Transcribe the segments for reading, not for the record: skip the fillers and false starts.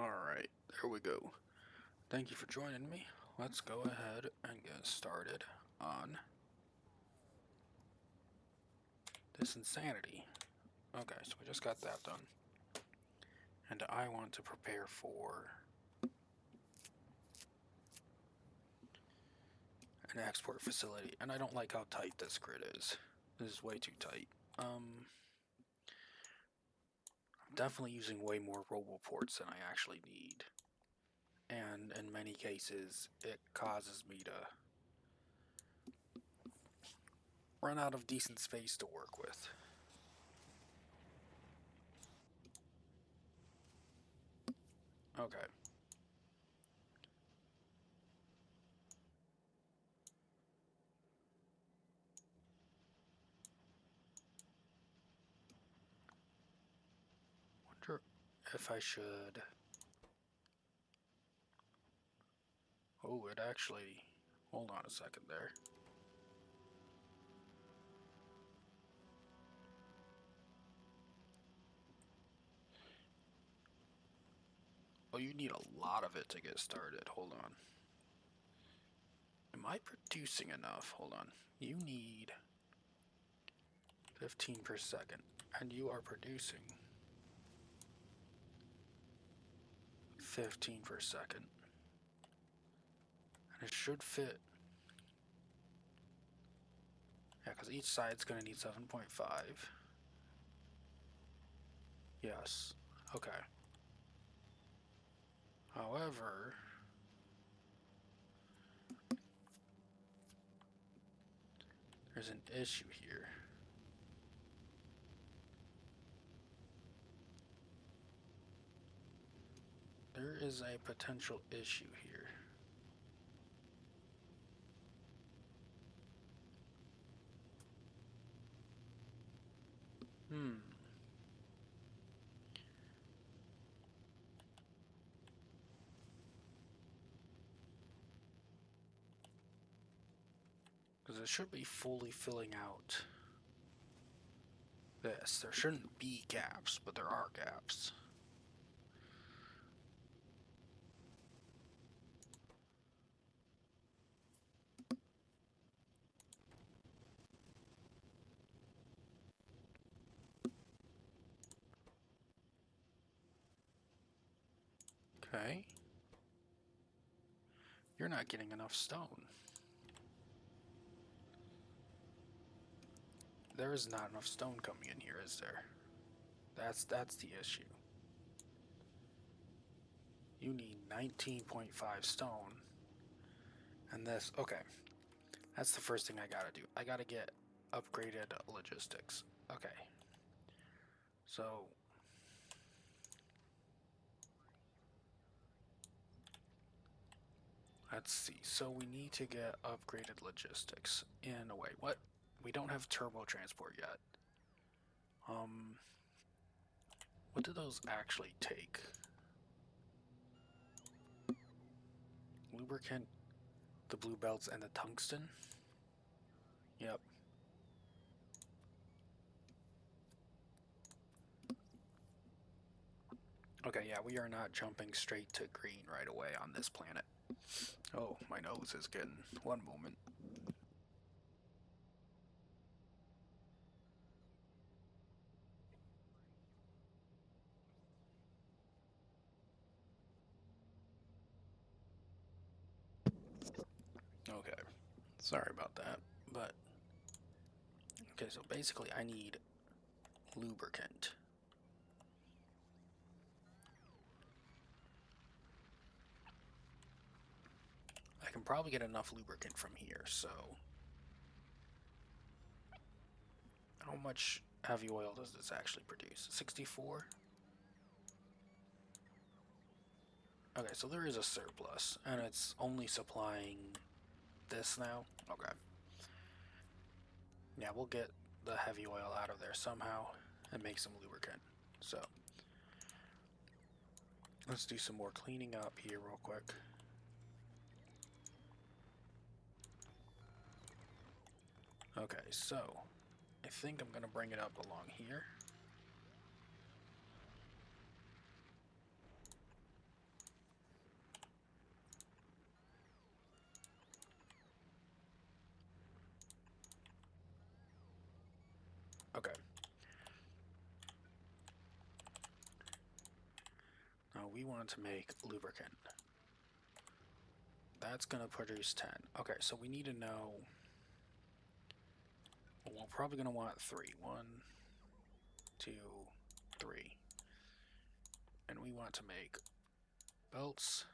Alright, there we go. Thank you for joining me. Let's go ahead and get started on this insanity. Okay, so we just got that done. And I want to prepare for an export facility. And I don't like how tight this grid is. This is way too tight. I'm definitely using way more roboports than I actually need. And in many cases, it causes me to run out of decent space to work with. Okay. Wonder if I should... Oh, it actually... Hold on a second there. Oh, you need a lot of it to get started. Hold on. Am I producing enough? Hold on. You need 15 per second. And you are producing 15 per second. And it should fit. Yeah, because each side's going to need 7.5. Yes. Okay. However... there's an issue here. There is a potential issue here. Because it should be fully filling out this. There shouldn't be gaps, but there are gaps. Okay. You're not getting enough stone. There is not enough stone coming in here, is there? That's the issue. You need 19.5 stone. And this, okay. That's the first thing I gotta do. I gotta get upgraded logistics. Okay. So... let's see. So we need to get upgraded logistics in a way. What? We don't have turbo transport yet. What do those actually take? Lubricant, the blue belts, and the tungsten? Yep. Okay, yeah, we are not jumping straight to green right away on this planet. Oh, my nose is getting... one moment. Okay, sorry about that, but... okay, so basically I need lubricant. I can probably get enough lubricant from here, so... how much heavy oil does this actually produce? 64? Okay, so there is a surplus, and it's only supplying this now? Okay. Yeah, we'll get the heavy oil out of there somehow and make some lubricant. So, let's do some more cleaning up here real quick. Okay, so I think I'm going to bring it up along here. we want to make lubricant. That's going to produce 10. Okay, so we need to know... Well, we're probably going to want 3. 1, 2, 3. And we want to make belts.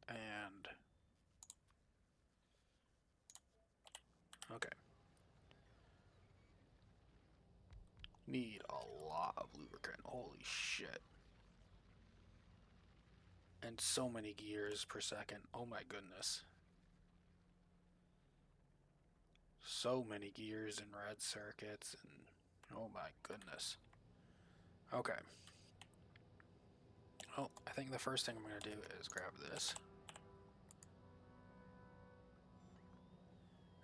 And... Okay. Need a lot of lubricant. Holy shit. And so many gears per second. Oh my goodness. So many gears and red circuits and oh my goodness. Okay. Well, I think the first thing I'm going to do is grab this.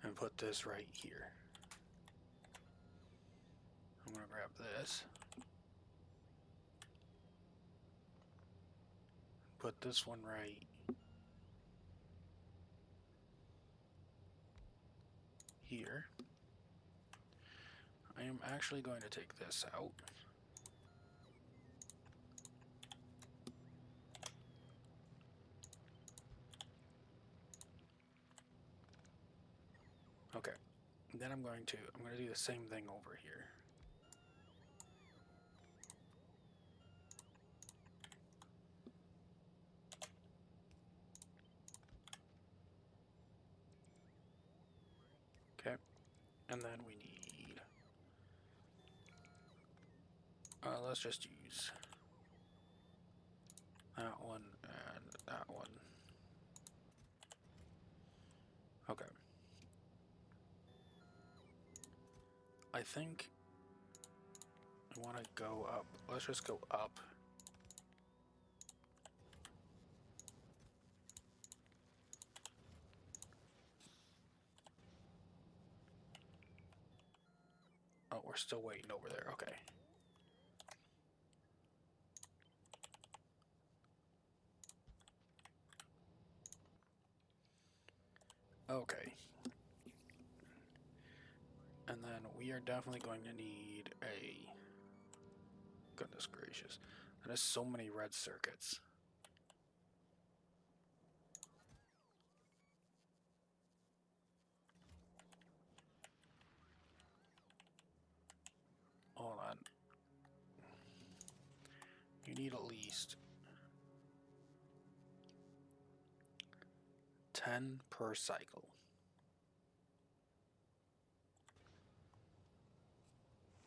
And put this right here. I'm going to grab this. Put this one right here. I am actually going to take this out. Okay. And then I'm going to do the same thing over here. Okay. And then we need let's just use that one and that one. Okay. I think I want to go up. Let's just go up. Oh, we're still waiting over there. Okay. Okay. And then we are definitely going to need a... Goodness gracious. That is so many red circuits. Hold on. You need at least 10 per cycle.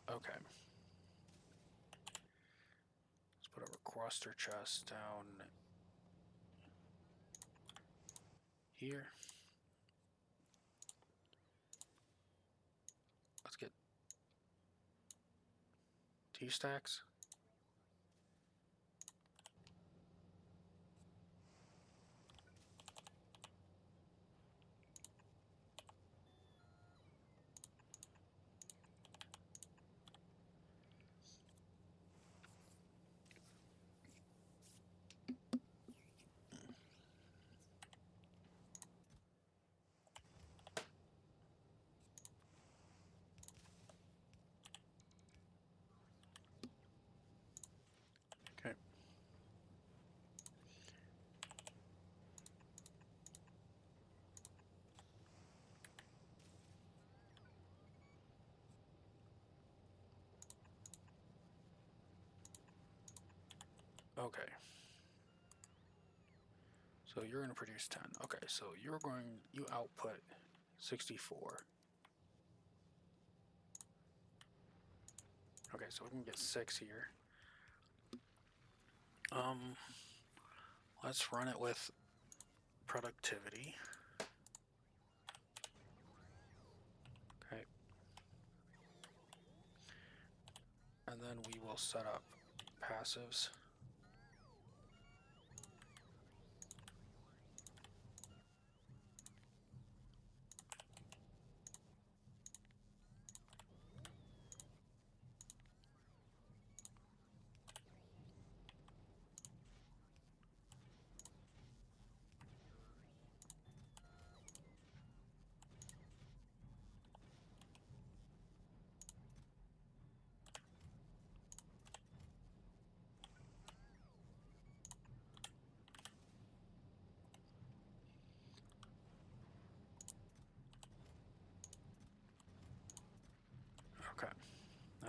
Okay. Let's put a requester chest down here. Let's get 2 stacks. Okay. Okay. So you're going to produce 10. Okay, so you output 64. Okay, so we can get 6 here. Let's run it with productivity. Okay. And then we will set up passives.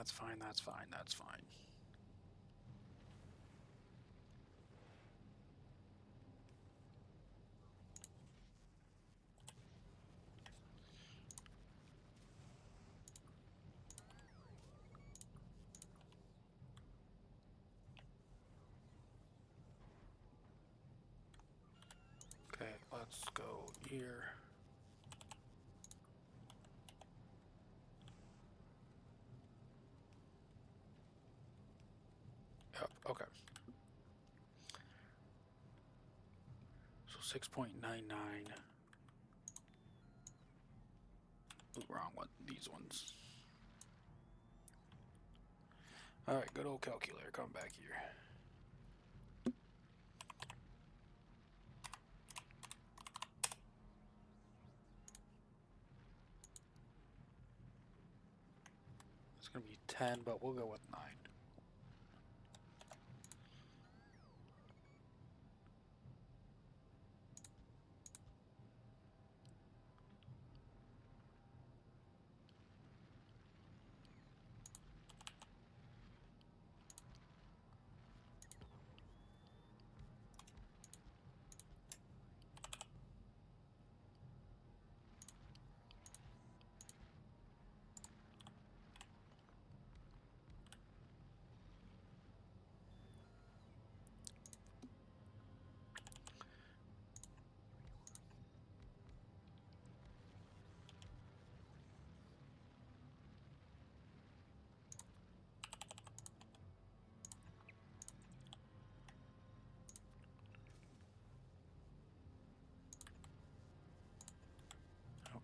That's fine, that's fine, that's fine. Okay, let's go here. Yep, okay. So 6.99. Ooh, wrong one. These ones. Alright, good old calculator, come back here. It's gonna be 10, but we'll go with 9.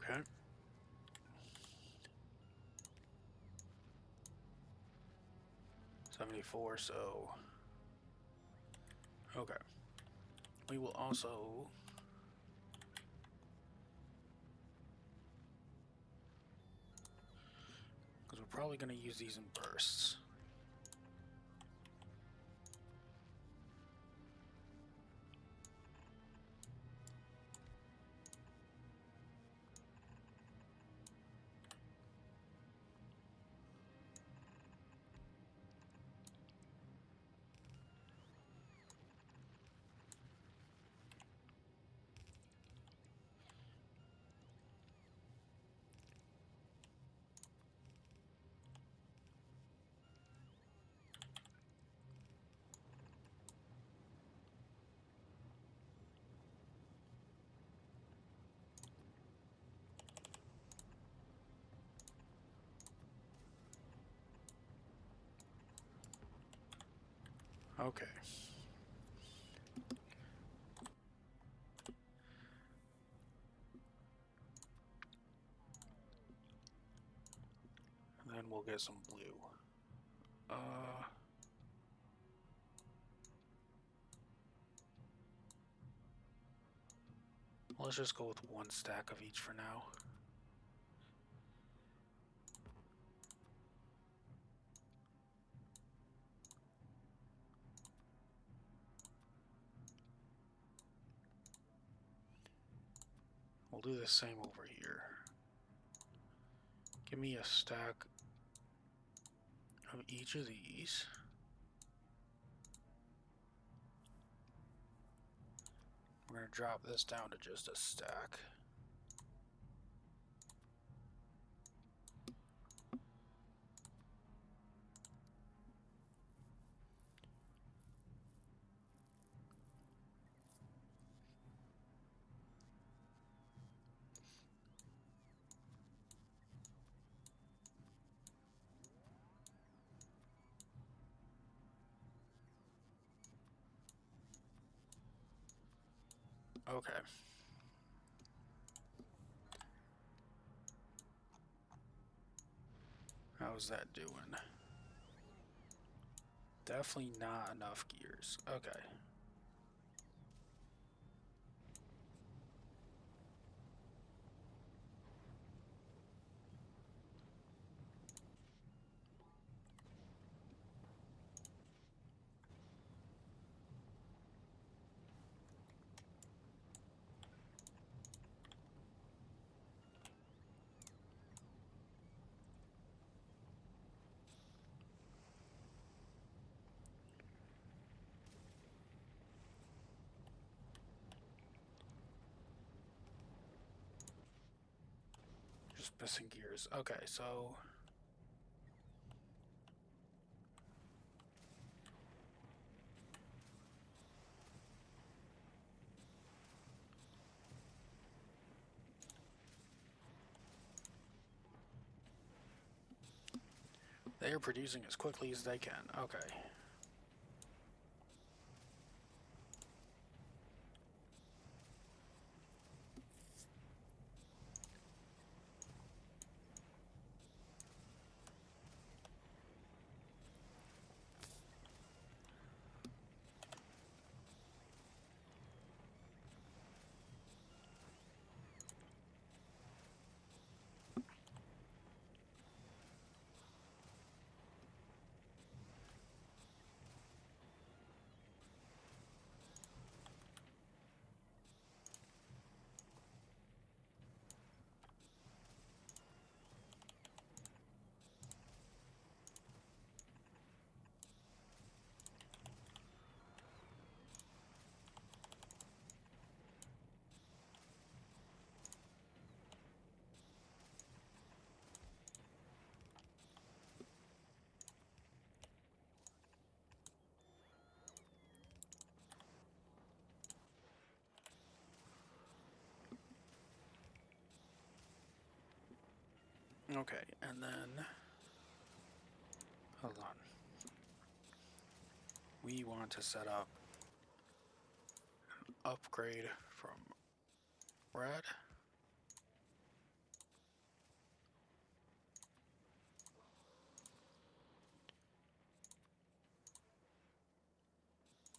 Okay. $74, so okay. We will also because we're probably going to use these in bursts. Okay. And then we'll get some blue. Let's just go with 1 stack of each for now. We'll do the same over here. Give me a stack of each of these. We're going to drop this down to just a stack. Okay. How's that doing? Definitely not enough gears. Okay. Missing gears. Okay, so they are producing as quickly as they can. Okay. Okay, and then hold on. We want to set up an upgrade from red.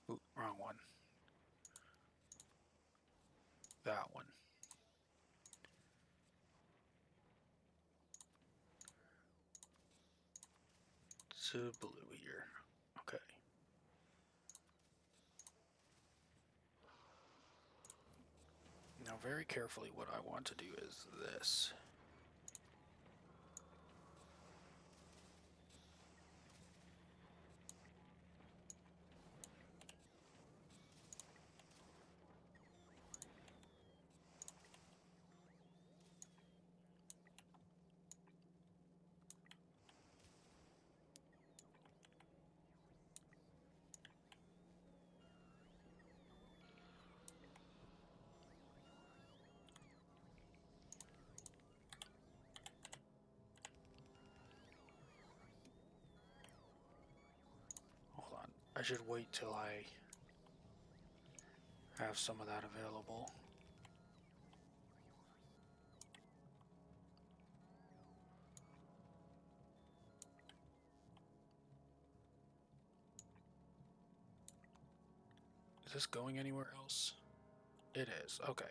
Ooh, wrong one. That one. To blue here. Okay. Now very carefully what I want to do is this. Hold on. I should wait till I have some of that available. Is this going anywhere else? It is. Okay.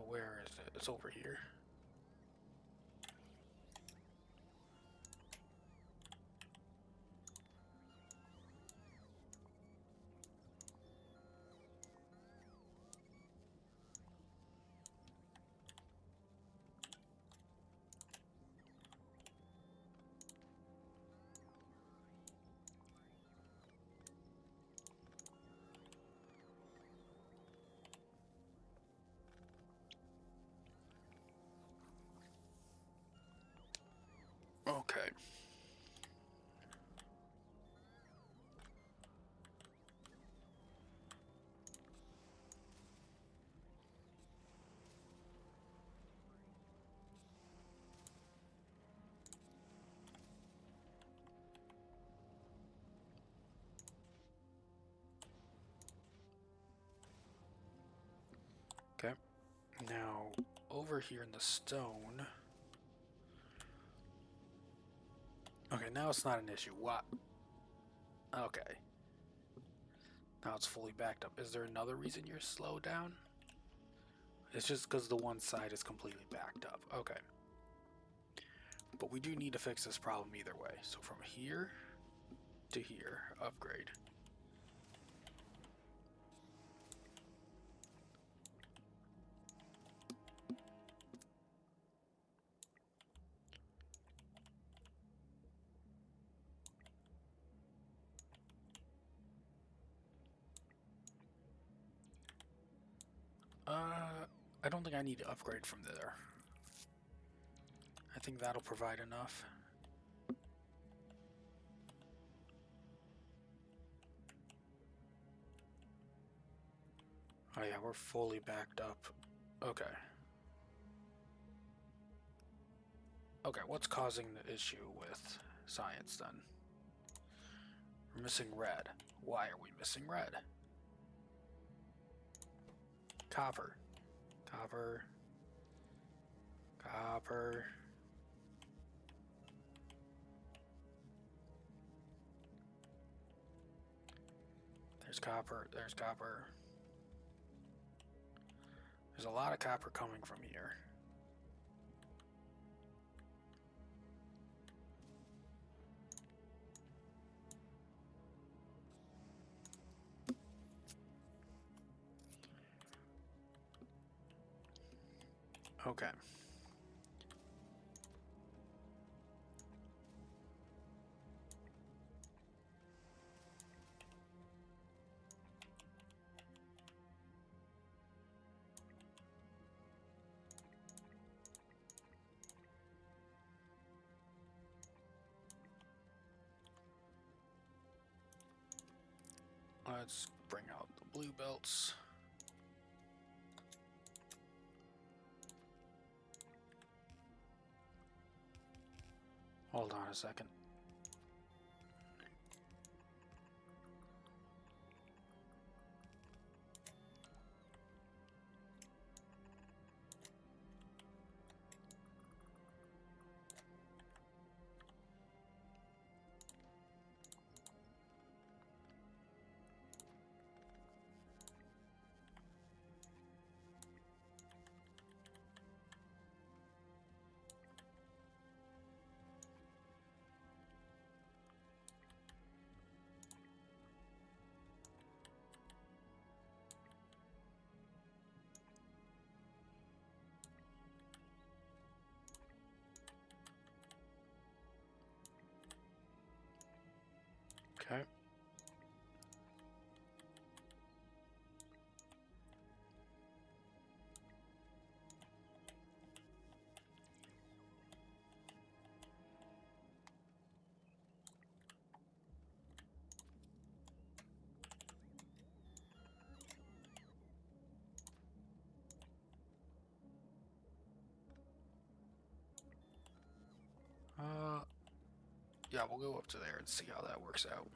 Where is it? It's over here. Okay. Okay. Now, over here in the stone. Okay, now it's not an issue. What? Okay. Now it's fully backed up. Is there another reason you're slowed down? It's just because the one side is completely backed up. Okay. But we do need to fix this problem either way. So from here to here, upgrade. I don't think I need to upgrade from there. I think that'll provide enough. Oh yeah, we're fully backed up. Okay. Okay, what's causing the issue with science then? We're missing red. Why are we missing red? Copper. Copper. Copper. There's copper. There's copper. There's a lot of copper coming from here. Okay. Let's bring out the blue belts. Hold on a second. Okay. Yeah, we'll go up to there and see how that works out.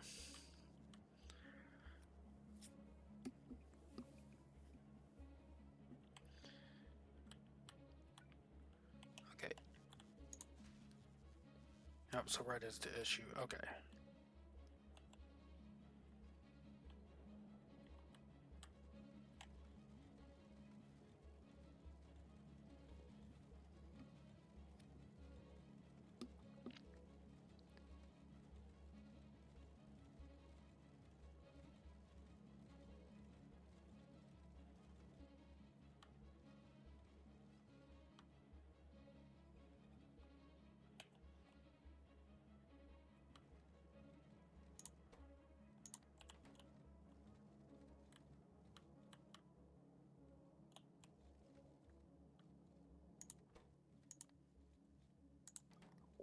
Okay. Yep, so red is the issue. Okay.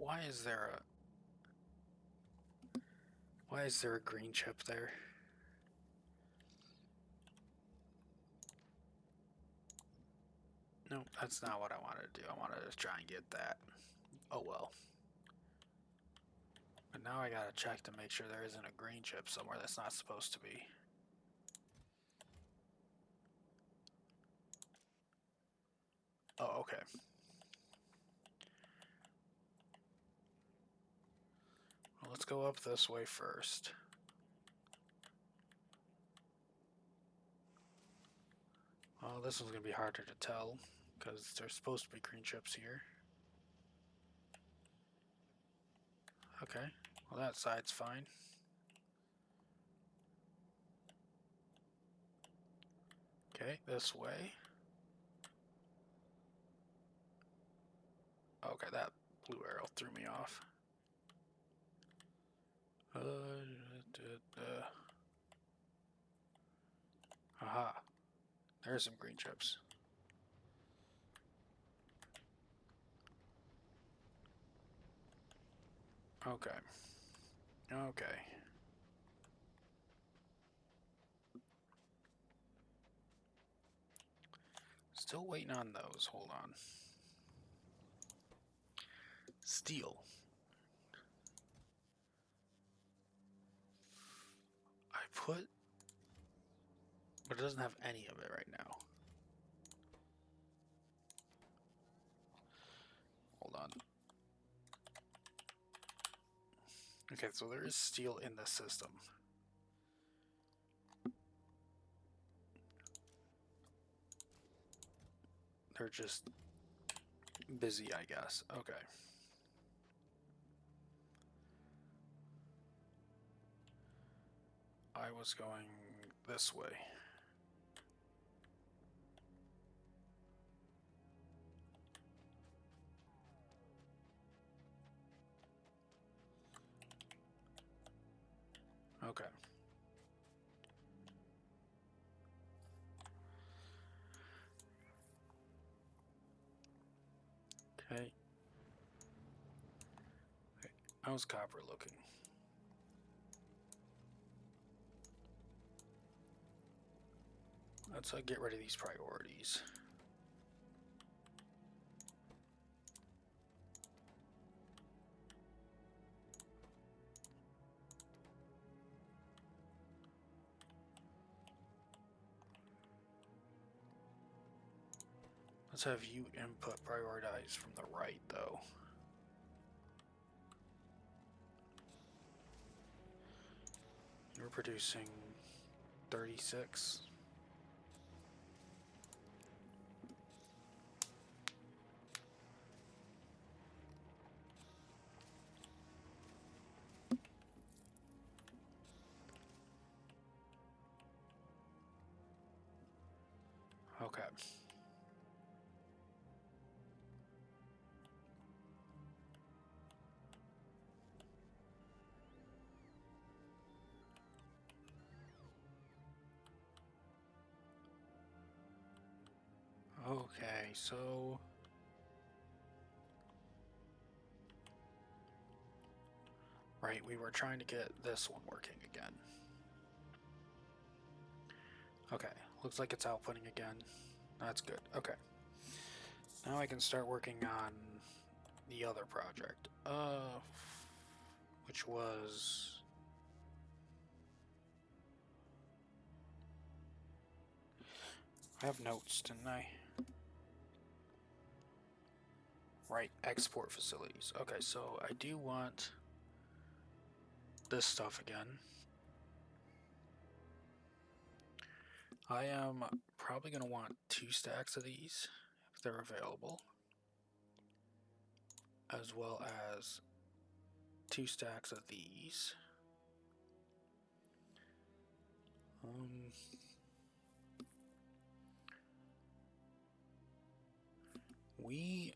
Why is there a green chip there? No, that's not what I wanted to do. I wanted to try and get that. Oh well. But now I gotta check to make sure there isn't a green chip somewhere that's not supposed to be. Oh, okay. Well, let's go up this way first. Oh, this one's gonna be harder to tell because there's supposed to be green chips here. Okay, well that side's fine. Okay, this way. Okay, that blue arrow threw me off. Aha, there's some green chips. Okay. Okay. Still waiting on those. Hold on. Steel. I put... But it doesn't have any of it right now. Hold on. Okay, so there is steel in the system. They're just busy, I guess. Okay. I was going this way. Okay. Okay. How's copper looking? Let's get rid of these priorities. Let's have you input prioritized from the right, though. You're producing 36. Okay. Okay, so... Right, we were trying to get this one working again. Okay, looks like it's outputting again. That's good. Okay. Now I can start working on the other project. Which was... I have notes, didn't I? Right, export facilities. Okay, so I do want this stuff again. I am probably going to want 2 stacks of these if they're available, as well as 2 stacks of these.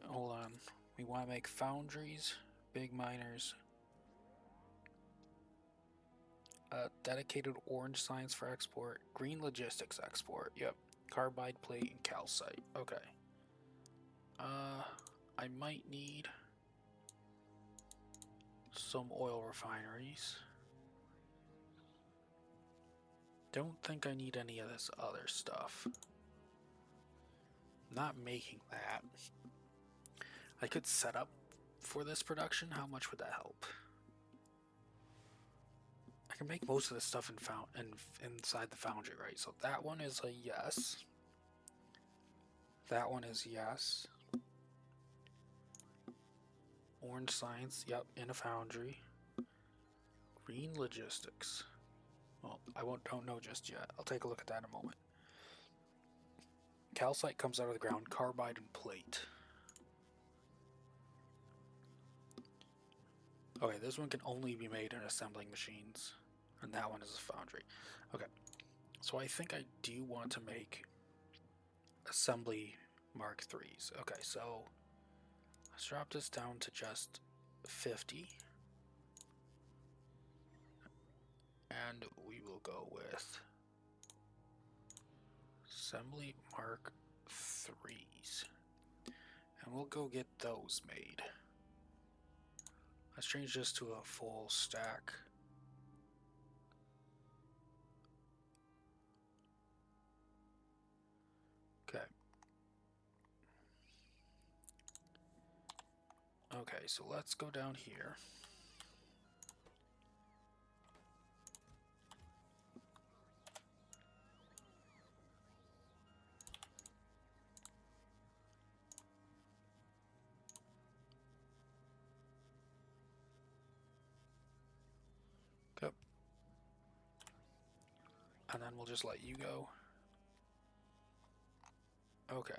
Hold on, we want to make foundries, big miners, dedicated orange science for export, green logistics export, yep, carbide plate and calcite, okay. I might need some oil refineries. Don't think I need any of this other stuff. Not making that. I could set up for this production. How much would that help? I can make most of this stuff inside the foundry, right? So that one is a yes. That one is yes. Orange science, yep, in a foundry. Green logistics. Well, don't know just yet. I'll take a look at that in a moment. Calcite comes out of the ground, carbide and plate. Okay, this one can only be made in assembling machines, and that one is a foundry. Okay, so I think I do want to make assembly Mark IIIs. Okay, so let's drop this down to just 50. And we will go with assembly Mark IIIs. And we'll go get those made. Let's change this to a full stack. Okay. Okay, so let's go down here. Okay. And then we'll just let you go. Okay.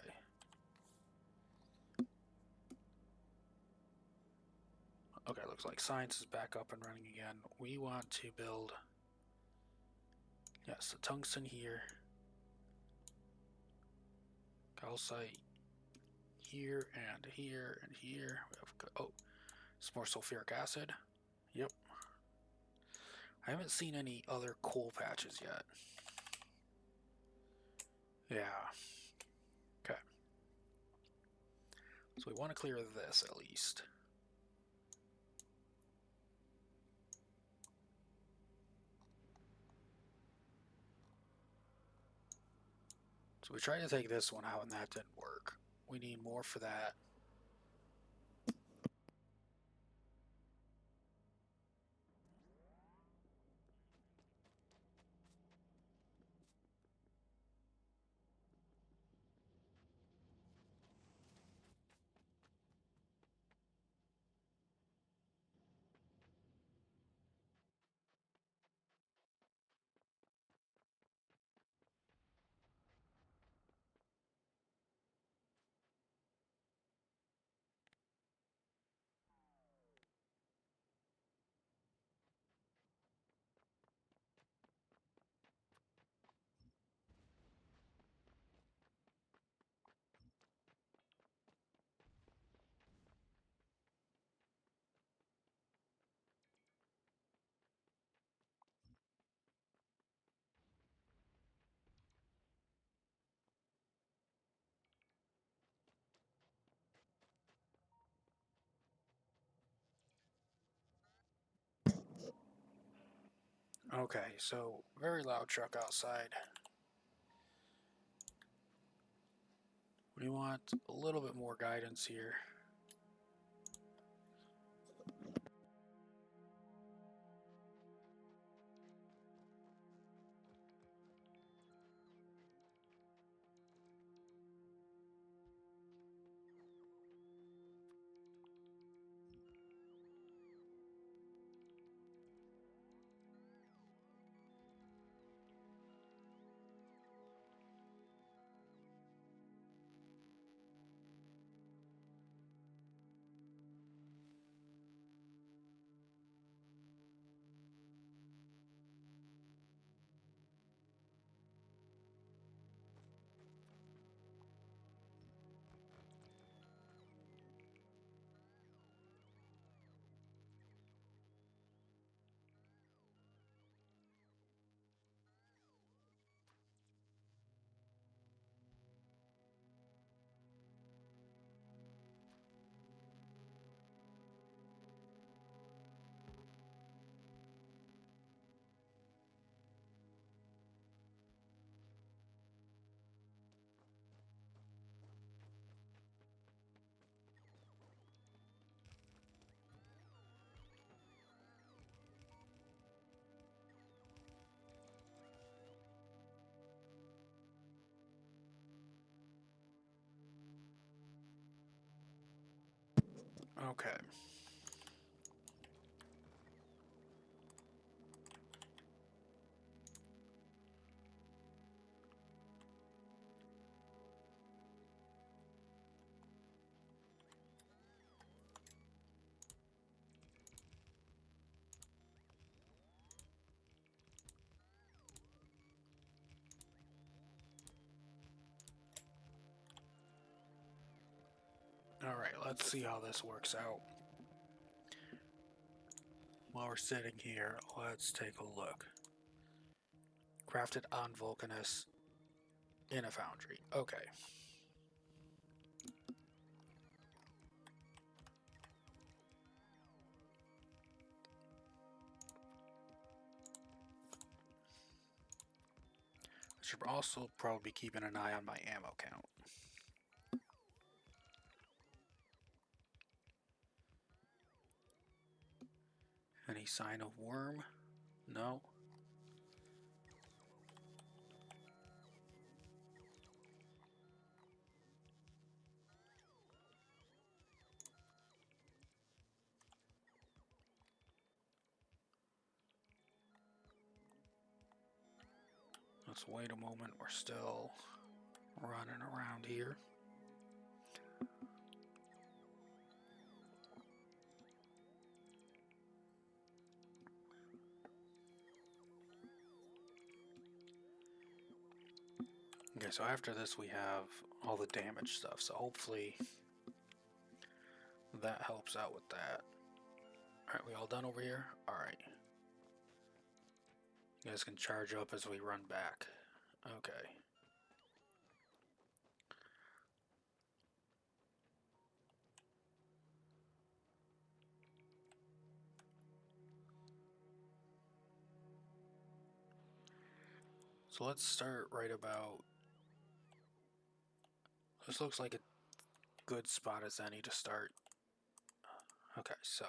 Okay, looks like science is back up and running again. We want to build, yes, the tungsten here. Calcite here and here and here. We have, oh, some more sulfuric acid. Yep. I haven't seen any other coal patches yet. Yeah. Okay. So we want to clear this at least. So we tried to take this one out and that didn't work. We need more for that. Okay, so very loud truck outside. We want a little bit more guidance here. Okay. let's see how this works out. While we're sitting here, let's take a look. Crafted on Vulcanus in a foundry. Okay. I should also probably be keeping an eye on my ammo count. Any sign of worm? No. Let's wait a moment. We're still running around here. Okay, so after this we have all the damage stuff, so hopefully that helps out with that. Alright, we all done over here? Alright. You guys can charge up as we run back. Okay. So let's start right about... This looks like a good spot as any to start. Okay, so...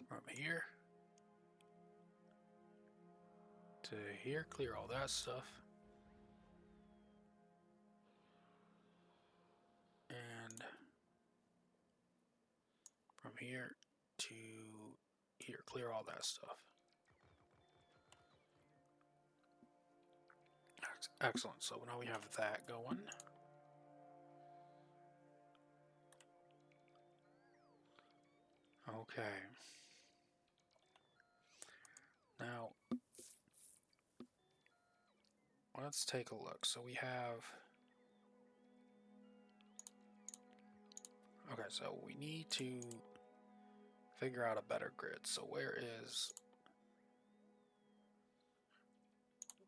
From here to here, clear all that stuff. And from here to here, clear all that stuff. Excellent, so now we have that going. Okay. Now, let's take a look. So we have... Okay, so we need to figure out a better grid. So where is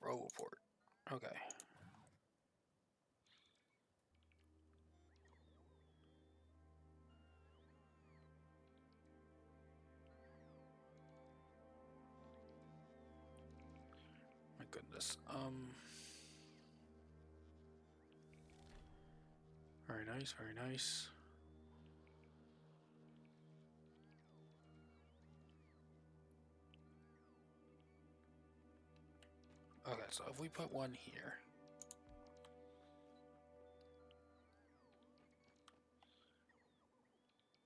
Roboport? Okay. My goodness. Very nice, very nice. Okay, so if we put one here.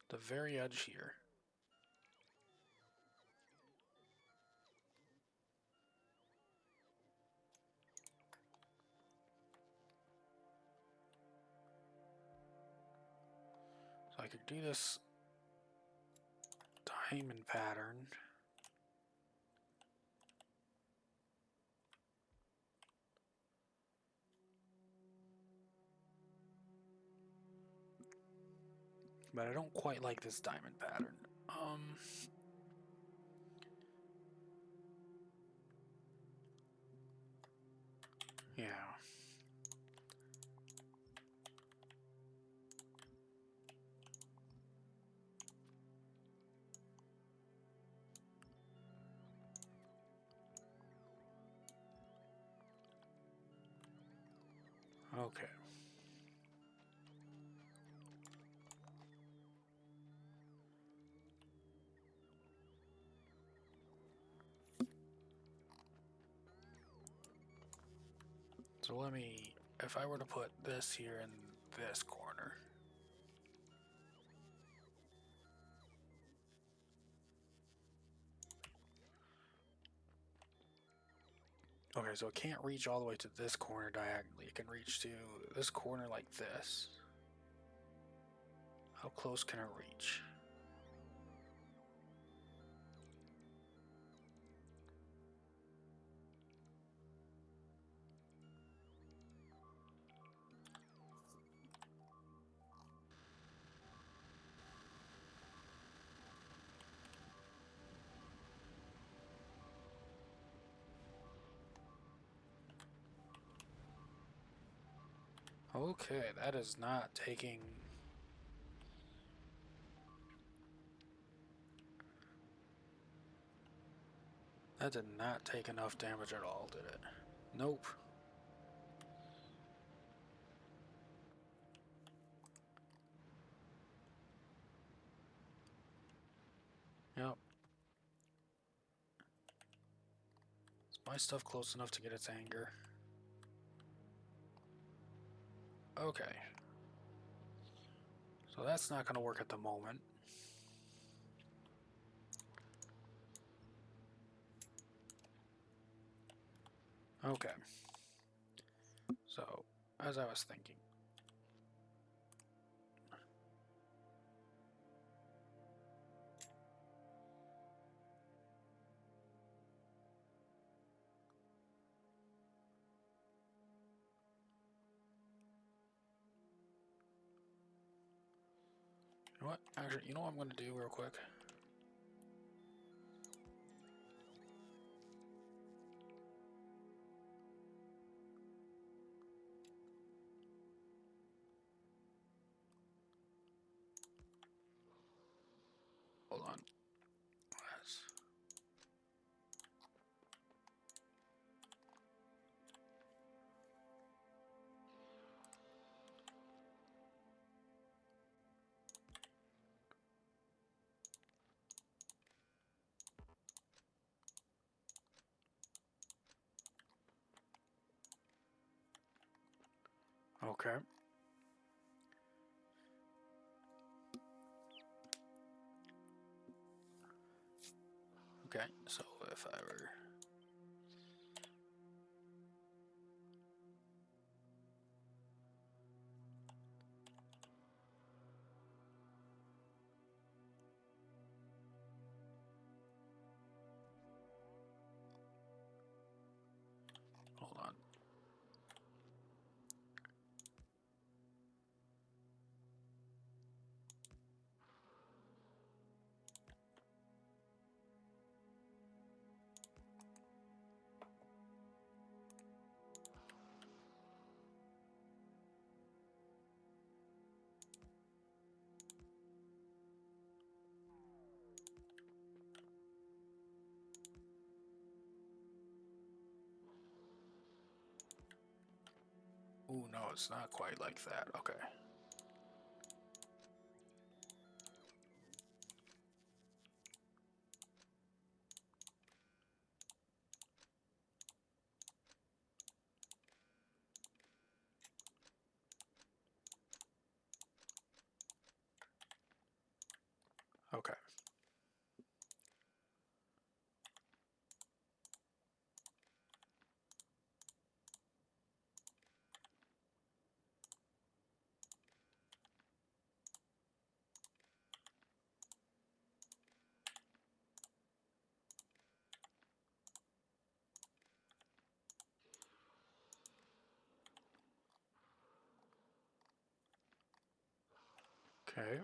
The very edge here. So I could do this diamond pattern. But I don't quite like this diamond pattern. Yeah. Okay. So let me, if I were to put this here in this corner. Okay, so it can't reach all the way to this corner diagonally. It can reach to this corner like this. How close can it reach? Okay, that is not taking... That did not take enough damage at all, did it? Nope. Yep. Is my stuff close enough to get its anger? Okay. So that's not going to work at the moment. Okay. So, as I was thinking. You know what? Actually, you know what I'm going to do real quick? Hold on. Yes. Okay. Okay, so if I were... Hold on. Ooh, no, it's not quite like that. Okay. Okay. Okay.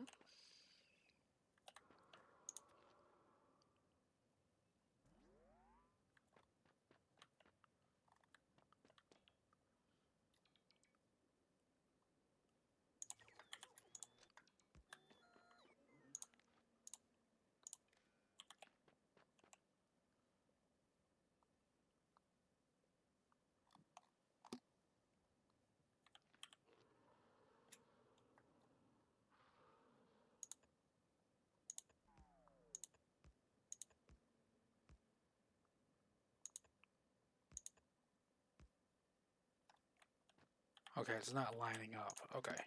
Okay, it's not lining up. Okay.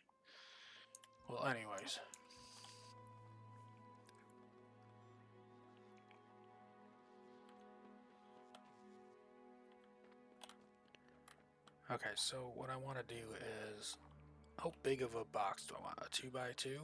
Well, anyways. Okay, so what I want to do is... How big of a box do I want? A 2x2?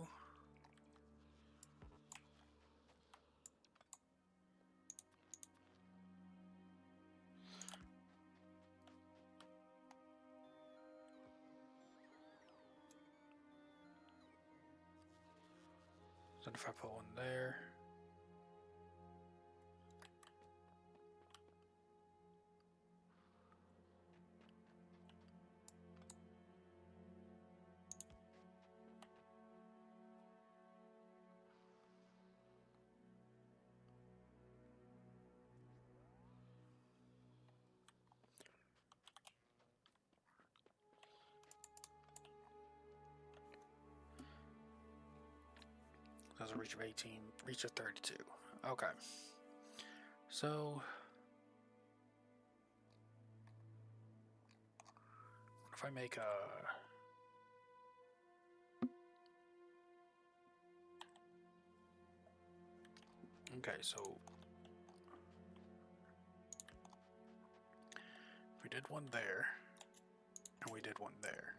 Then if I put one there... There's a reach of 18, reach of 32. Okay. So if I make a okay, so we did one there, and we did one there.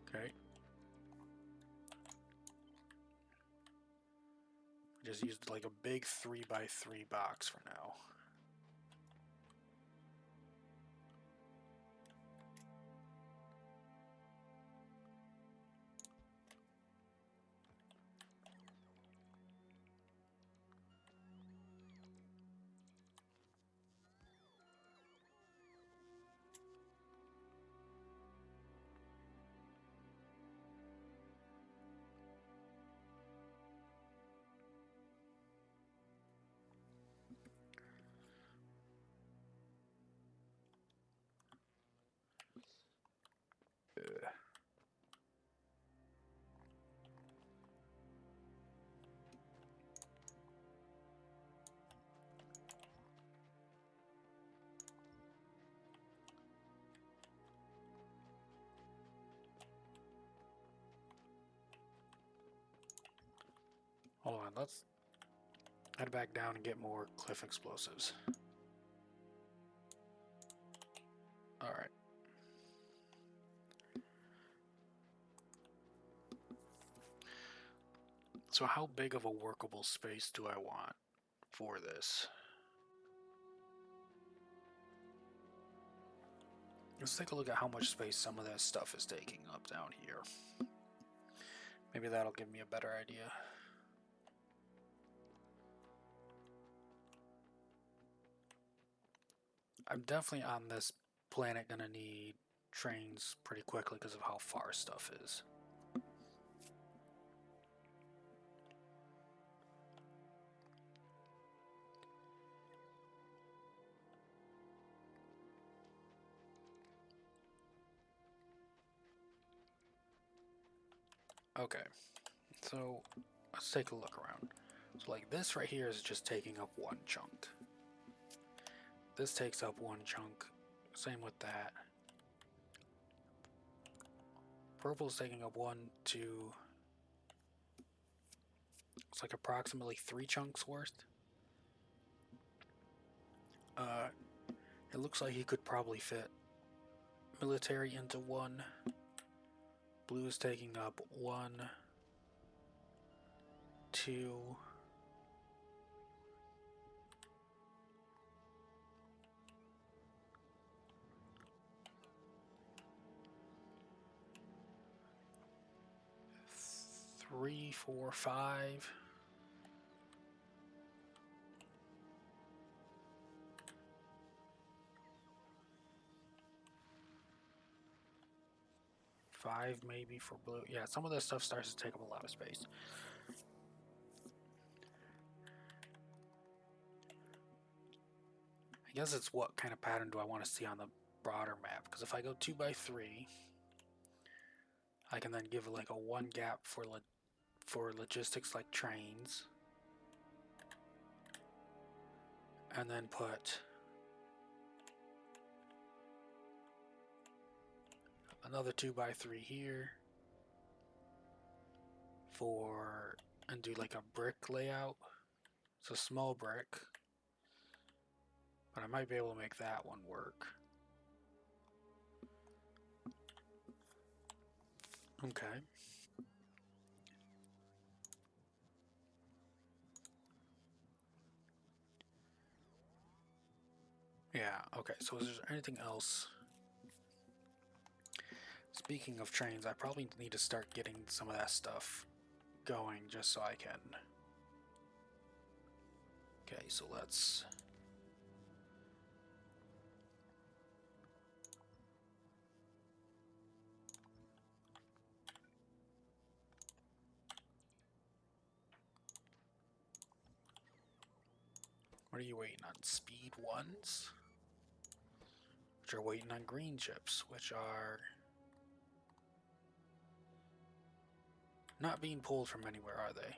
Okay. We just used like a big 3x3 box for now. Hold on, let's head back down and get more cliff explosives. Alright. So how big of a workable space do I want for this? Let's take a look at how much space some of this stuff is taking up down here. Maybe that'll give me a better idea. I'm definitely on this planet gonna need trains pretty quickly because of how far stuff is. Okay, so let's take a look around. So like this right here is just taking up one chunk. This takes up one chunk. Same with that. Purple's taking up 1, 2. It's like approximately 3 chunks worth. It looks like he could probably fit military into 1. Blue is taking up 1, 2. 3, 4, 5. Five maybe for blue. Yeah, some of this stuff starts to take up a lot of space. I guess it's what kind of pattern do I want to see on the broader map? Because if I go 2x3, I can then give like a 1 gap for logistics like trains, and then put another 2x3 here and do like a brick layout. It's a small brick, but I might be able to make that one work. Okay. Yeah, okay, so is there anything else? Speaking of trains, I probably need to start getting some of that stuff going just so I can. Okay, so let's. What are you waiting on? Speed 1s? Which are waiting on green chips, which are. not being pulled from anywhere, are they?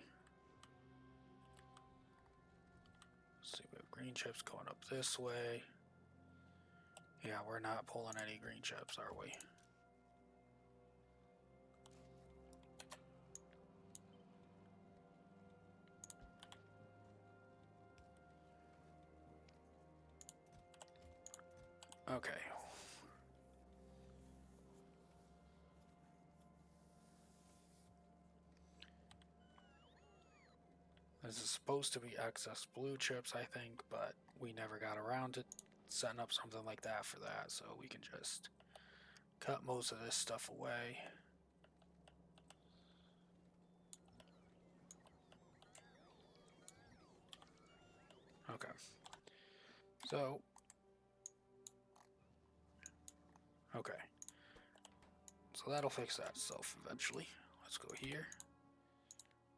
Let's see, we have green chips going up this way. Yeah, we're not pulling any green chips, are we? Okay. This is supposed to be excess blue chips, I think, but we never got around to setting up something like that for that, so we can just cut most of this stuff away. Okay. So, okay. So that'll fix that itself eventually. Let's go here.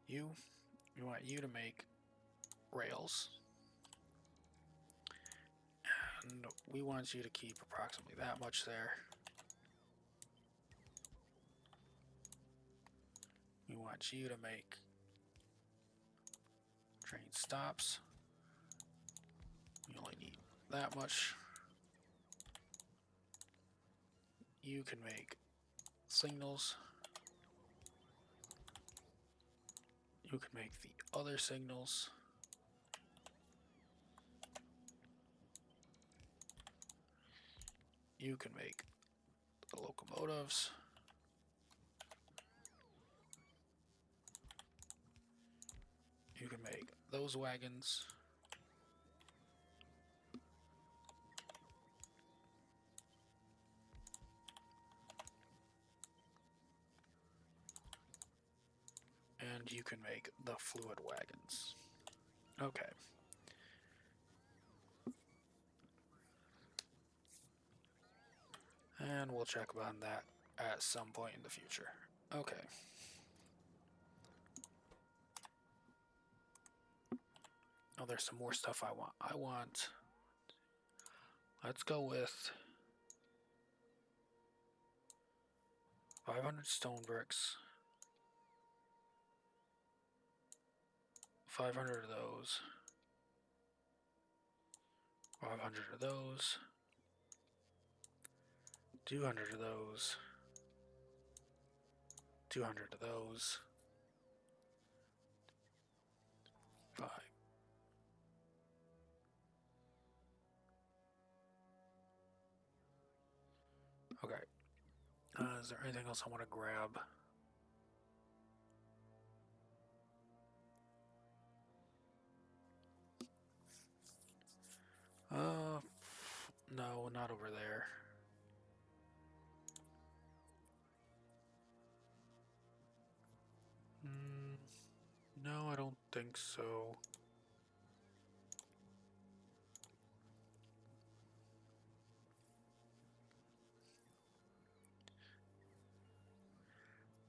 We want you to make rails. And we want you to keep approximately that much there. We want you to make train stops. We only need that much. You can make signals. You can make the other signals. You can make the locomotives. You can make those wagons. And you can make the fluid wagons. Okay. And we'll check on that at some point in the future. Okay. Oh, there's some more stuff I want. Let's go with 500 stone bricks. 500 of those. 500 of those. 200 of those. 200 of those. 5. Okay. Is there anything else I want to grab? No, not over there. No, I don't think so.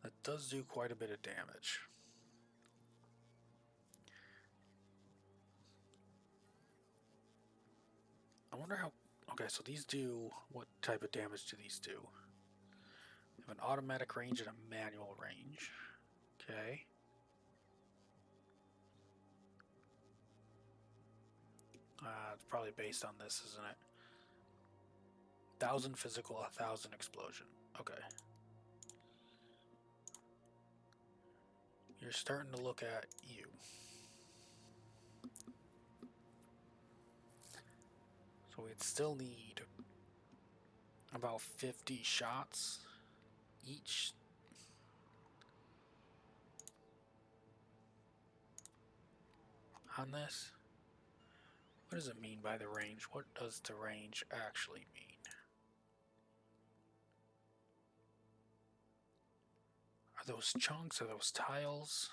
That does do quite a bit of damage. I wonder how... Okay, so these do... What type of damage do these do? They have an automatic range and a manual range. Okay. It's probably based on this, isn't it? 1,000 physical, 1,000 explosion. Okay. You're starting to look at you. So we'd still need about 50 shots each. On this. What does it mean by the range? What does the range actually mean? Are those chunks? Are those tiles?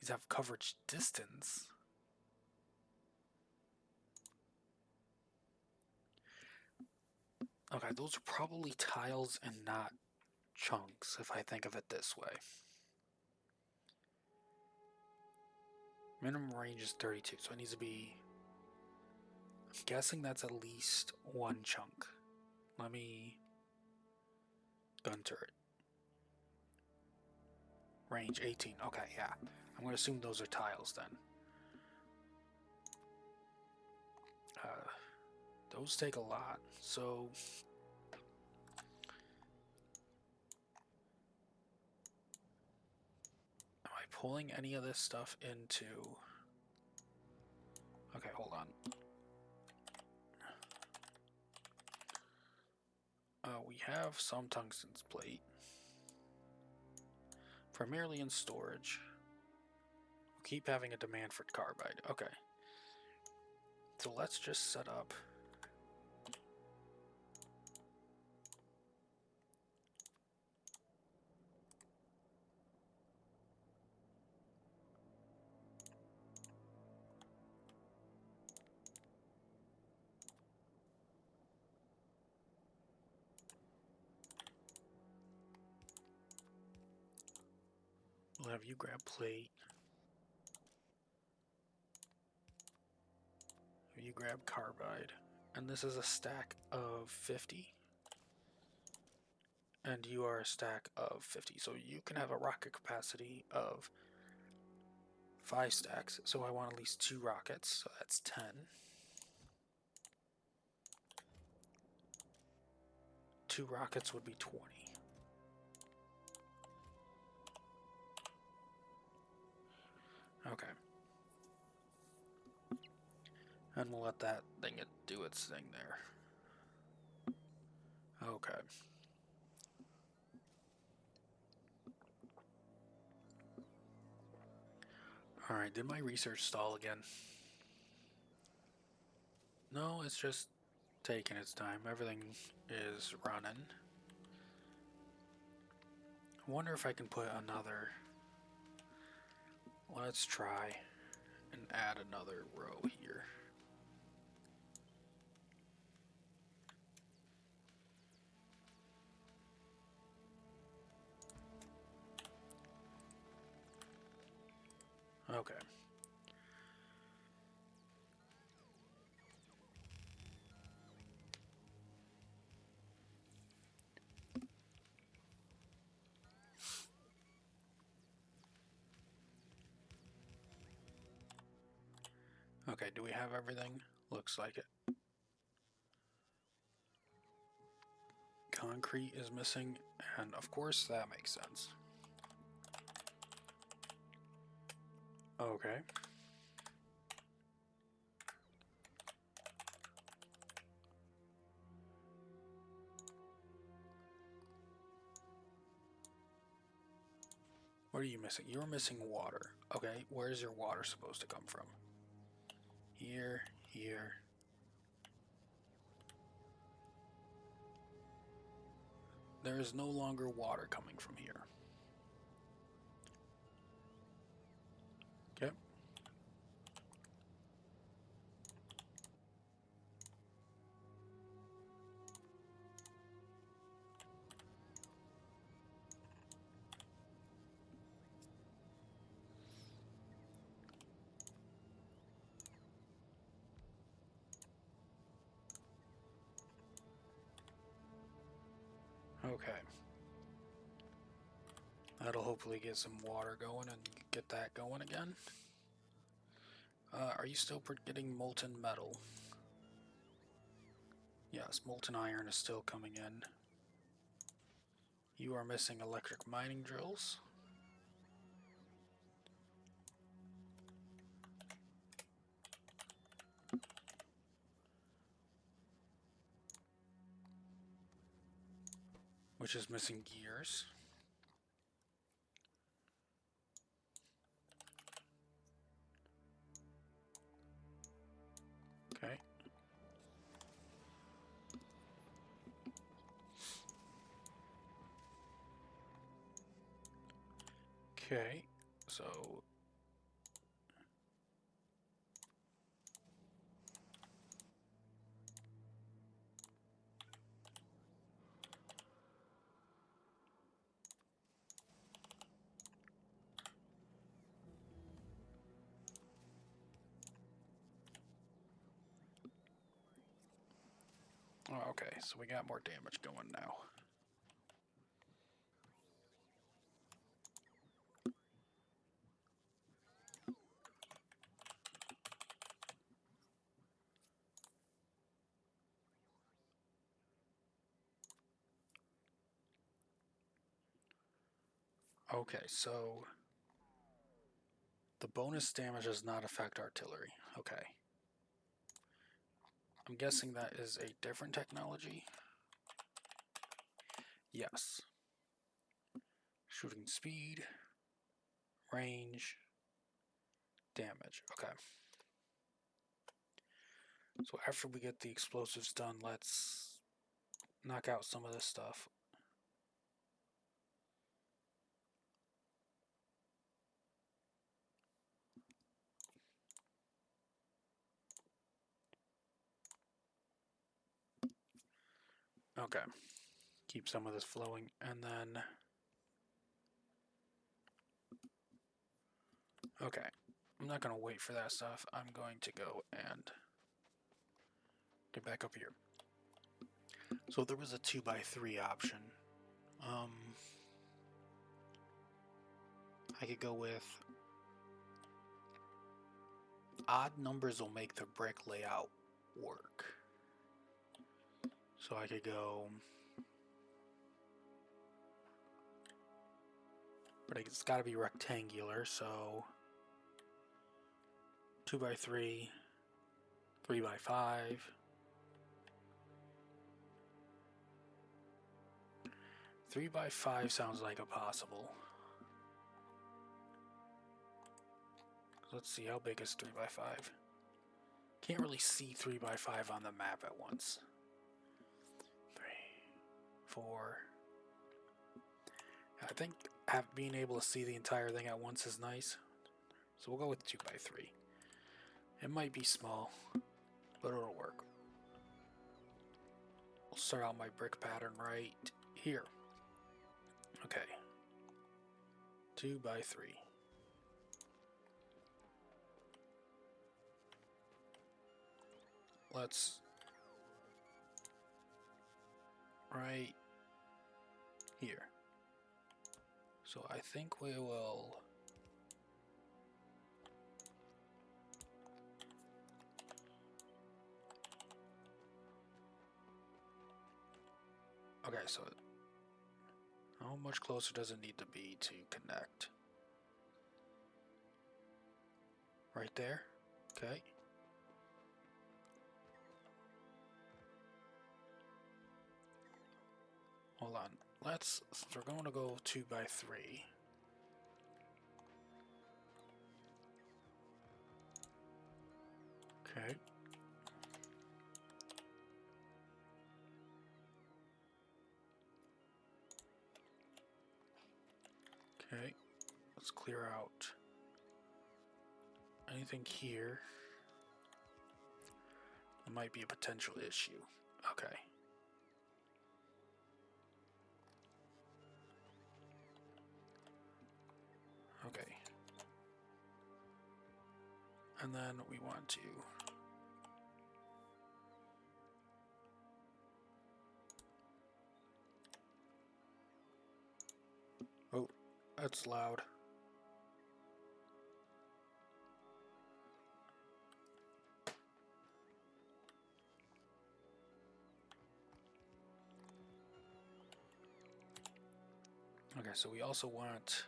These have coverage distance. Okay, those are probably tiles and not chunks, if I think of it this way. Minimum range is 32, so it needs to be... I'm guessing that's at least one chunk. Let me... gun turret. Range 18. Okay, yeah. I'm going to assume those are tiles then. Those take a lot, so... Am I pulling any of this stuff into... Okay, hold on. We have some tungsten plate. Primarily in storage. We'll keep having a demand for carbide. Okay. So let's just set up... We'll have you grab plate. You grab carbide. And this is a stack of 50. And you are a stack of 50. So you can have a rocket capacity of 5 stacks. So I want at least 2 rockets. So that's 10. 2 rockets would be 20. Okay. And we'll let that thing do its thing there. Okay. Alright, did my research stall again? No, it's just taking its time. Everything is running. I wonder if I can put another... Let's try and add another row here. Okay. Okay, do we have everything? Looks like it. Concrete is missing, and of course that makes sense. Okay. What are you missing? You're missing water. Okay, where's your water supposed to come from? Here, here. There is no longer water coming from here. Okay. Okay. That'll hopefully get some water going and get that going again. Are you still getting molten metal? Yes, molten iron is still coming in. You are missing electric mining drills. Which is missing gears. Okay. Okay, so... Oh, okay, so we got more damage going now. Okay, so the bonus damage does not affect artillery. Okay. I'm guessing that is a different technology. Yes. Shooting speed, range, damage. Okay. So after we get the explosives done, let's knock out some of this stuff. Okay. Keep some of this flowing, and then... Okay. I'm not going to wait for that stuff. I'm going to go and get back up here. So there was a 2x3 option. I could go with... Odd numbers will make the brick layout work. So I could go... But it's got to be rectangular, so... 2x3, 3x5. 3x5 sounds like a possible. Let's see, how big is 3x5? Can't really see 3x5 on the map at once. 3, 4. I think being able to see the entire thing at once is nice. So we'll go with 2x3. It might be small, but it'll work. We'll start out my brick pattern right here. Okay. 2x3. Let's right here. So I think we will okay, so how much closer does it need to be to connect? Right there? Okay. Hold on. Since we're going to go 2x3. Okay. Okay. Let's clear out anything here. There might be a potential issue. Okay. Okay. And then we want to oh, that's loud. Okay, so we also want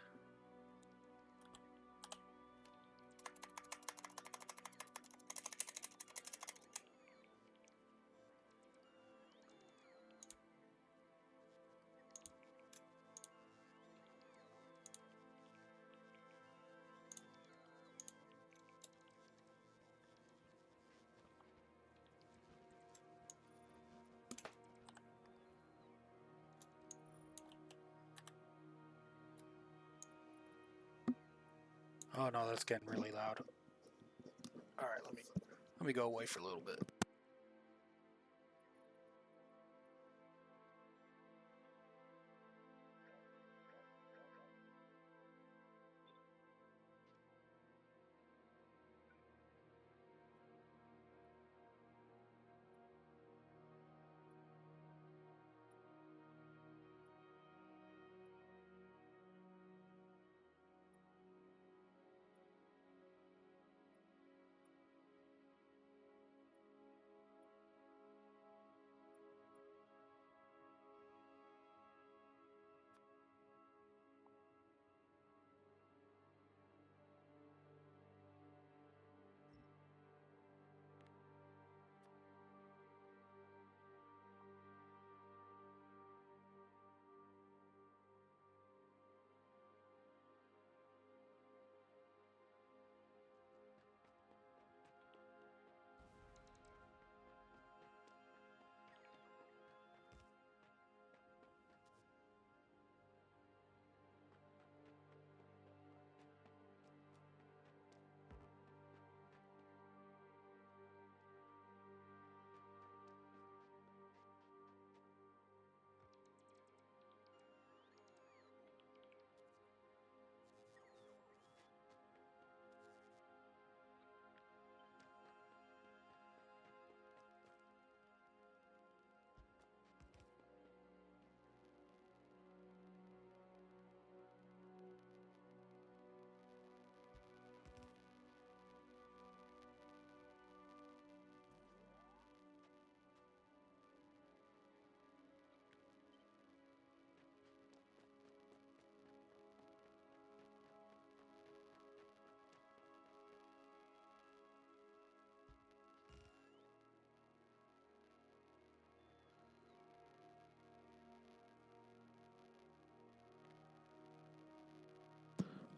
oh no, that's getting really loud. Alright, let me go away for a little bit.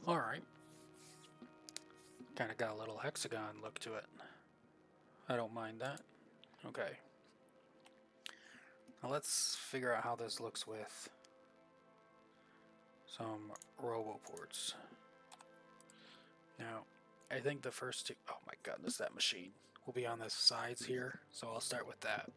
Alright. Kind of got a little hexagon look to it. I don't mind that. Okay. Now let's figure out how this looks with some roboports. Now, I think the first two... Oh my goodness, that machine will be on the sides here, so I'll start with that.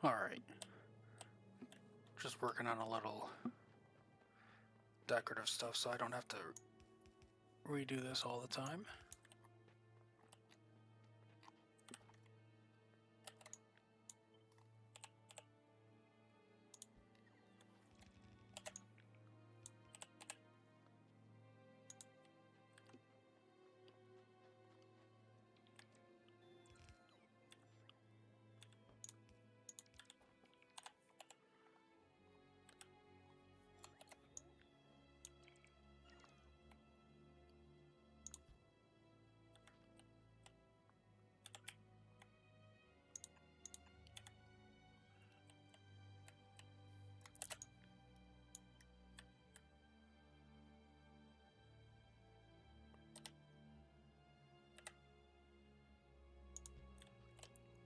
Alright. Just working on a little decorative stuff so I don't have to redo this all the time.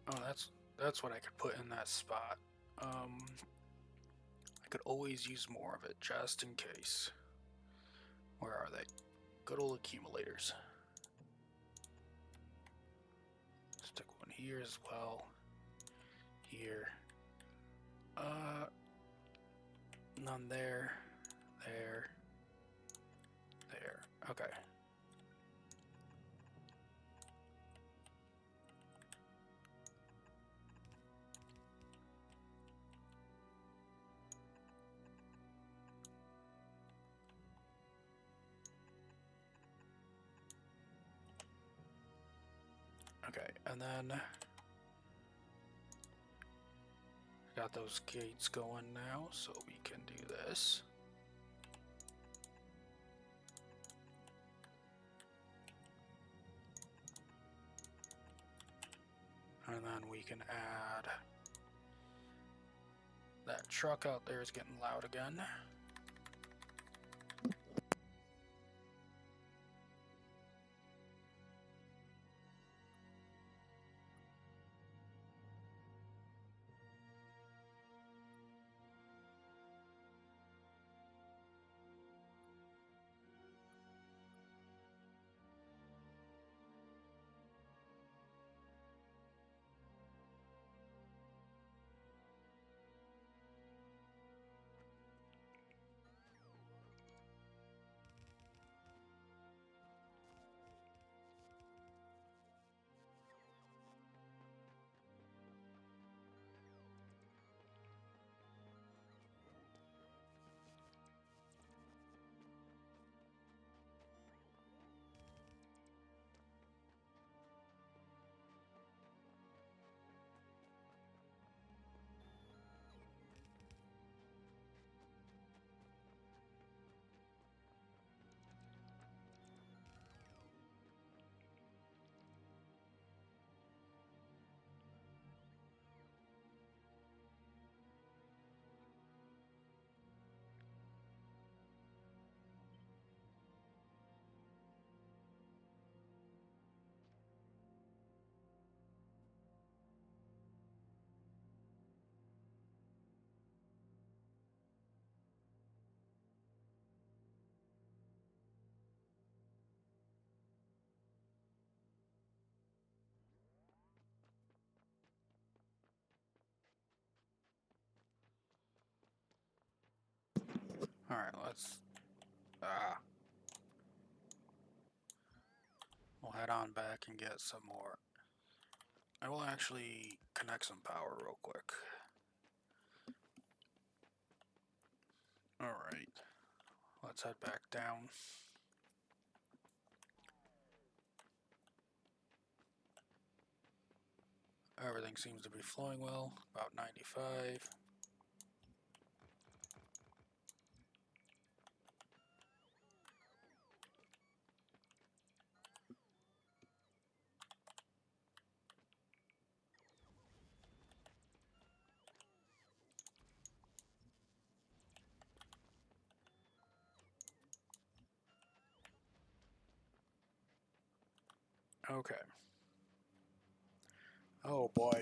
Oh, that's what I could put in that spot. I could always use more of it, just in case. Where are they? Good old accumulators. Stick one here as well. Here. None there. There. There. Okay. Okay, and then got those gates going now, so we can do this. And then we can add that truck out there is getting loud again. Alright, let's... We'll head on back and get some more. I will actually connect some power real quick. Alright, let's head back down. Everything seems to be flowing well, about 95. Okay. Oh boy.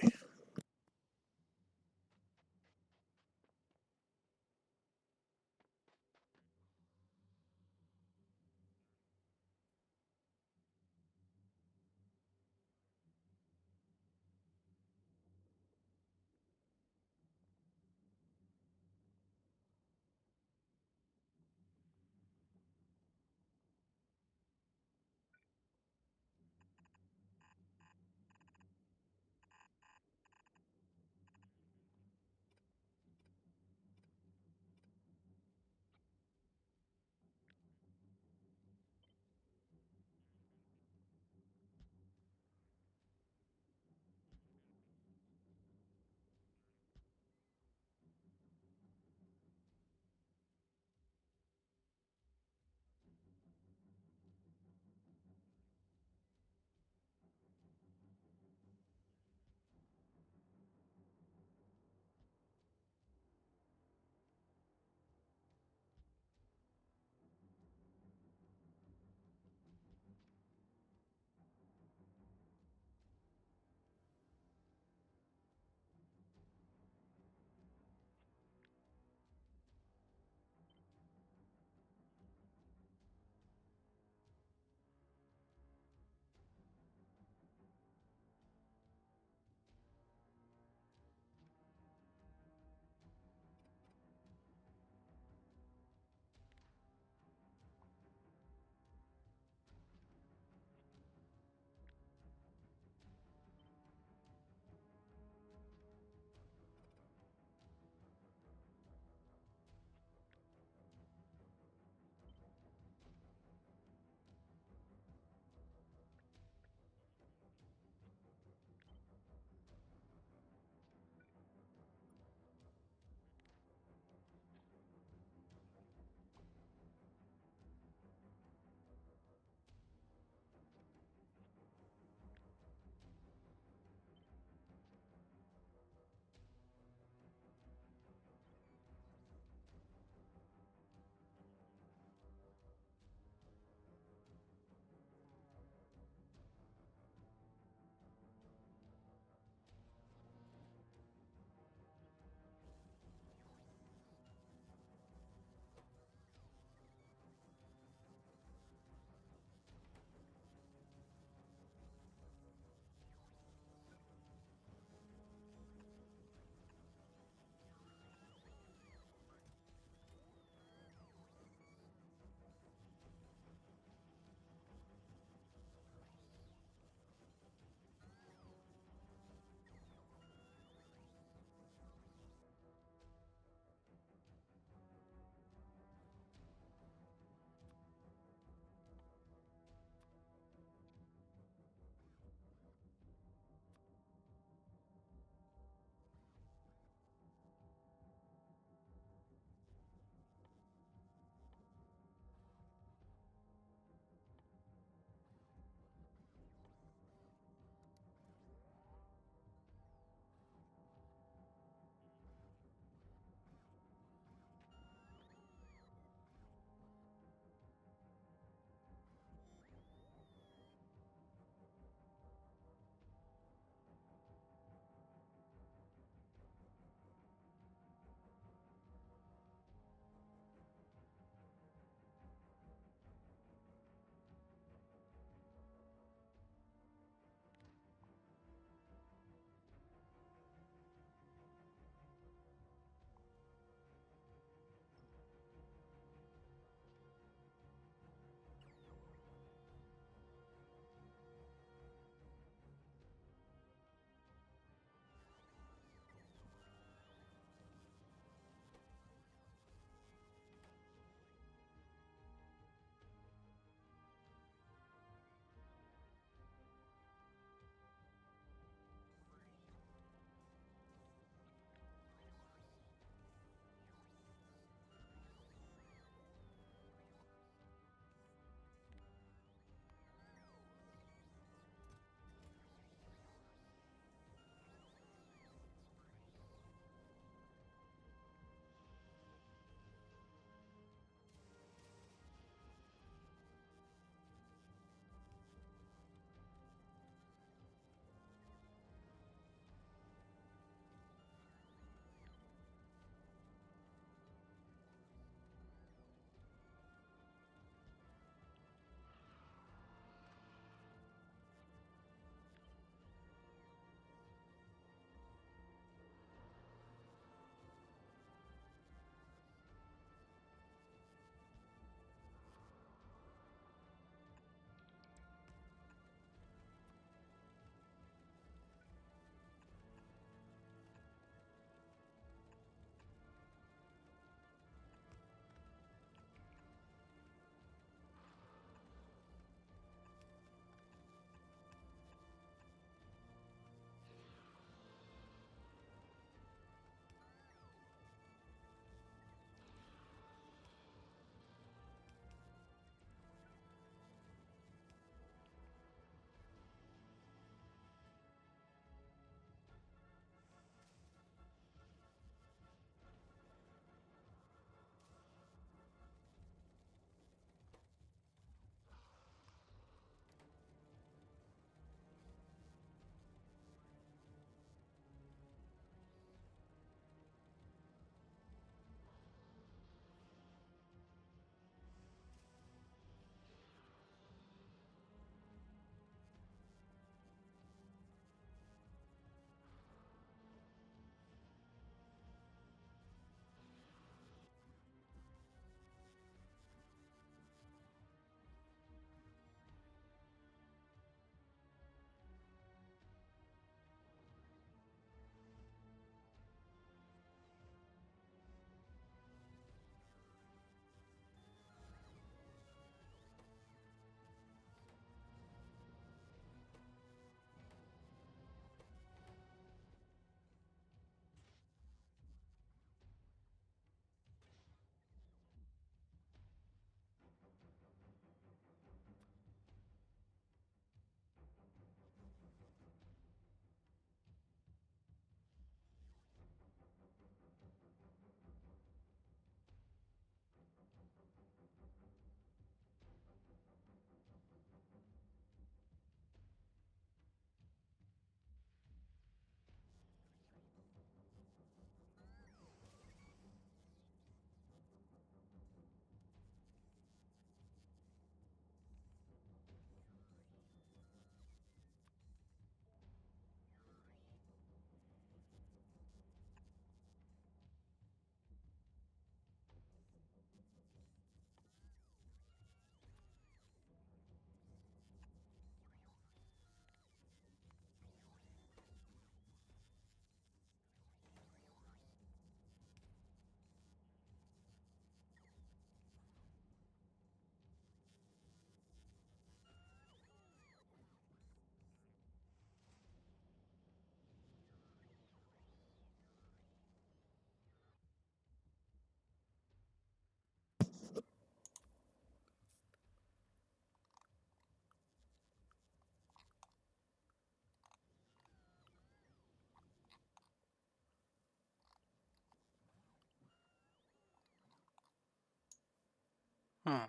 Huh.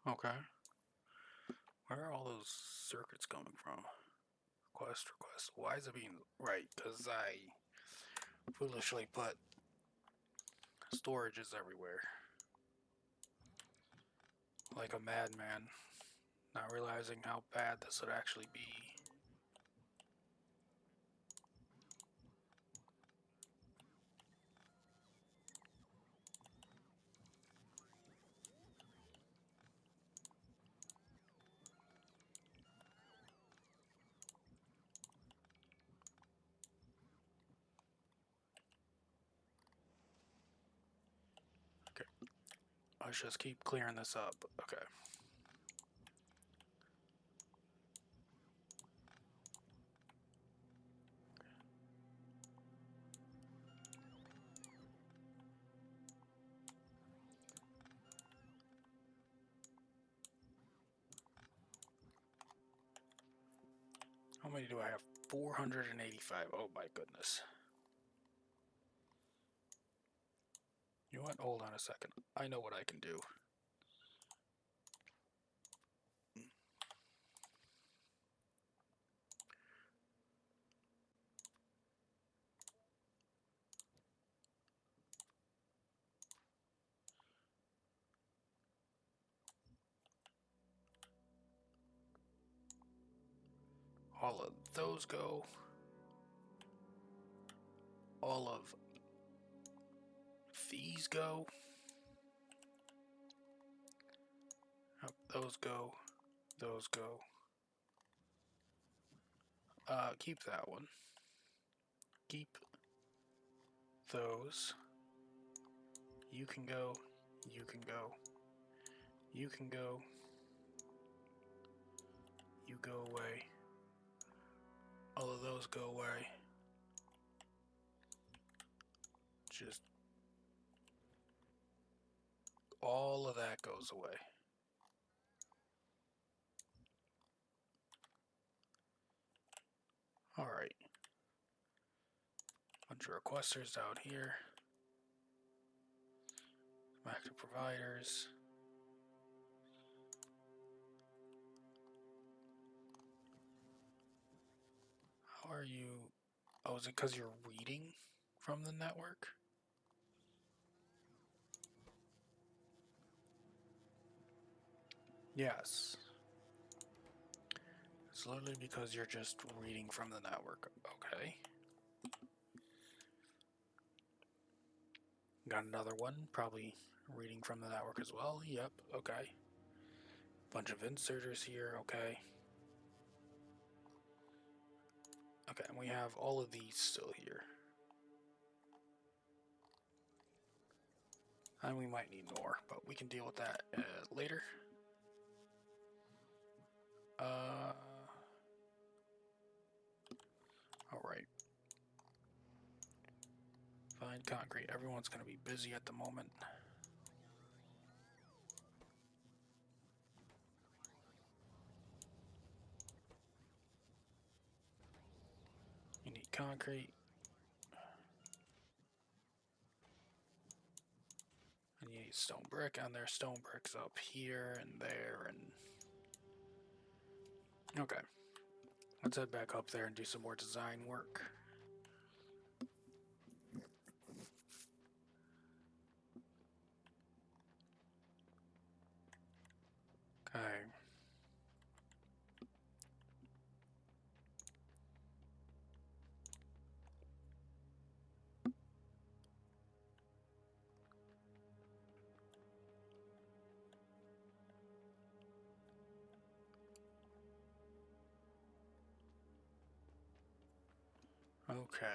Okay. Where are all those circuits coming from? Request. Why is it being right? Because I foolishly put storages everywhere. Like a madman, not realizing how bad this would actually be. Okay. Let's just keep clearing this up. Okay. How many do I have? 485. Oh my goodness. You know what? Hold on a second. I know what I can do. All of those go. All of these go. Those go. Those go. Keep that one. Keep those. You can go. You can go. You can go. You go away. All of those go away. Just all of that goes away. Alright. Bunch of requesters out here. Active providers. How are you? Oh, is it because you're reading from the network? Yes. It's literally because you're just reading from the network. Okay. Got another one, probably reading from the network as well. Yep, okay. Bunch of inserters here, okay. Okay, and we have all of these still here. And we might need more, but we can deal with that later. Alright. Find concrete. Everyone's going to be busy at the moment. You need concrete. And you need stone brick, and there's stone bricks up here and there, and... Okay. Let's head back up there and do some more design work. Okay. Okay.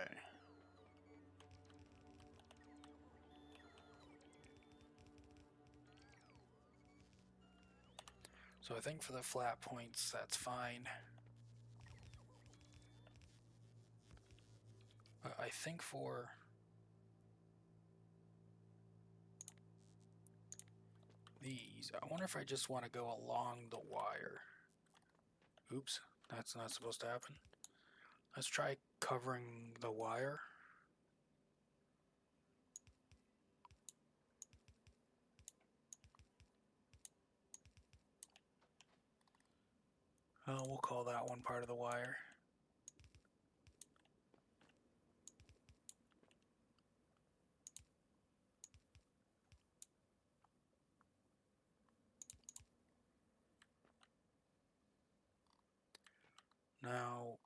So I think for the flat points, that's fine. But I think for... these, I wonder if I just want to go along the wire. Oops, that's not supposed to happen. Let's try covering the wire. we'll call that one part of the wire. Now,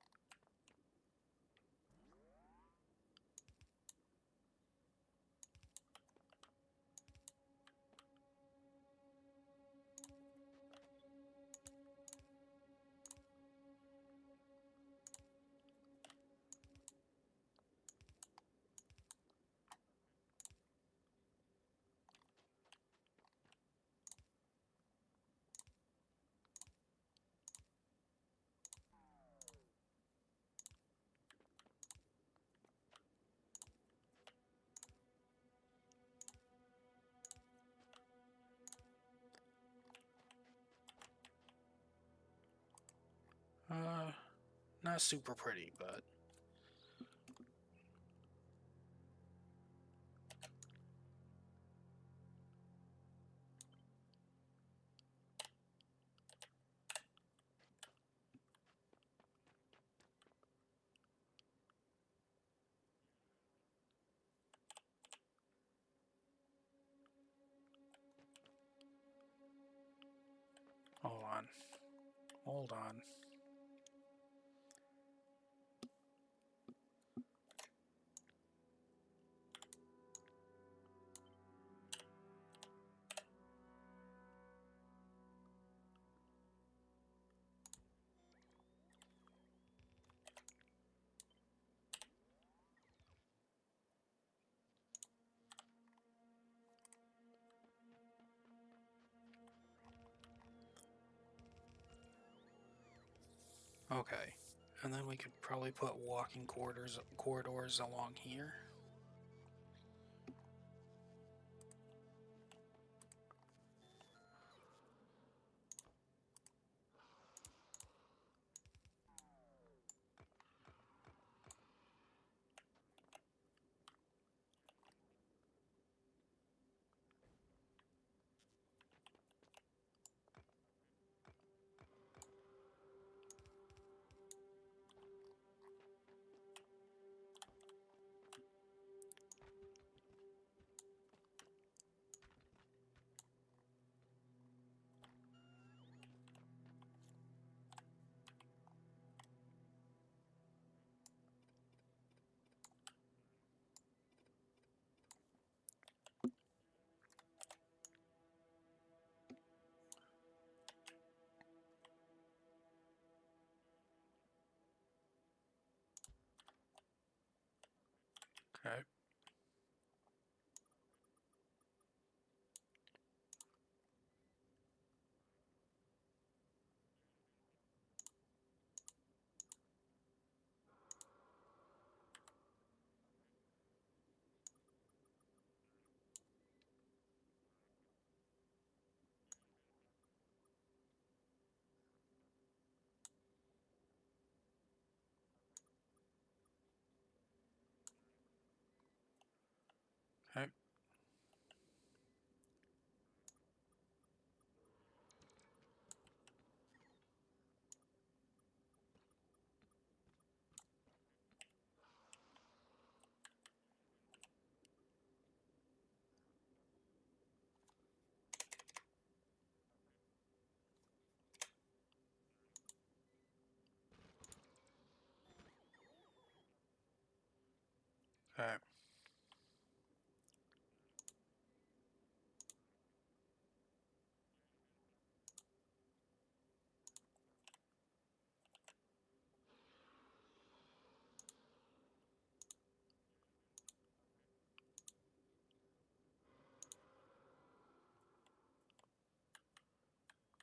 not super pretty, but hold on. Hold on. Okay. And then we could probably put walking corridors along here. Okay. Okay. Okay.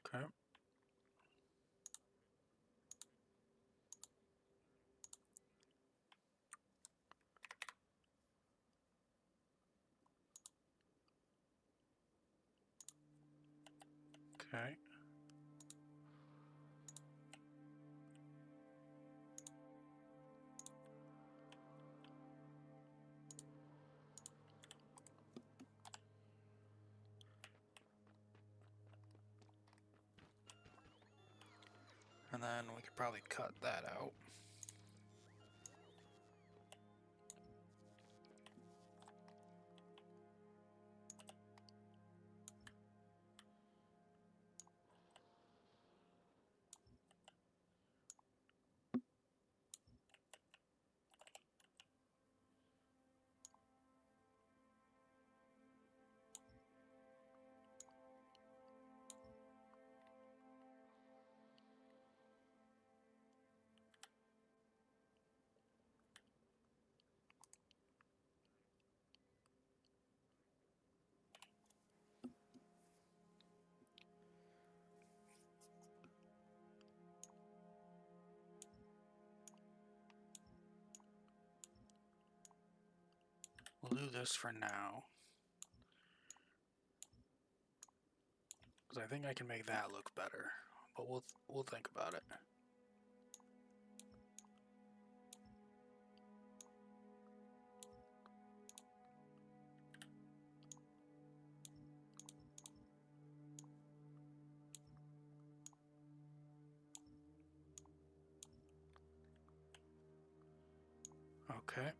Okay. Okay. And then we could probably cut that out. We'll do this for now, because I think I can make that look better, but we'll think about it. Okay.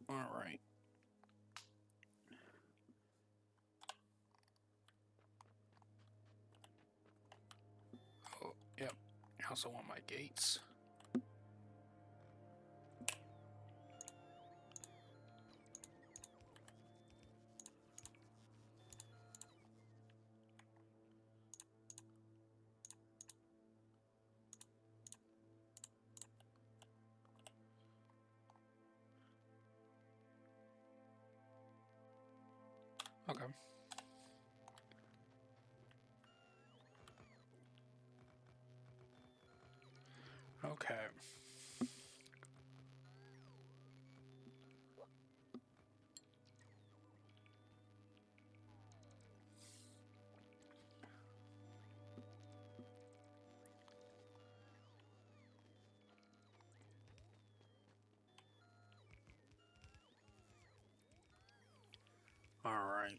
All right. Oh, yep. I also want my gates. Okay. Okay. All right.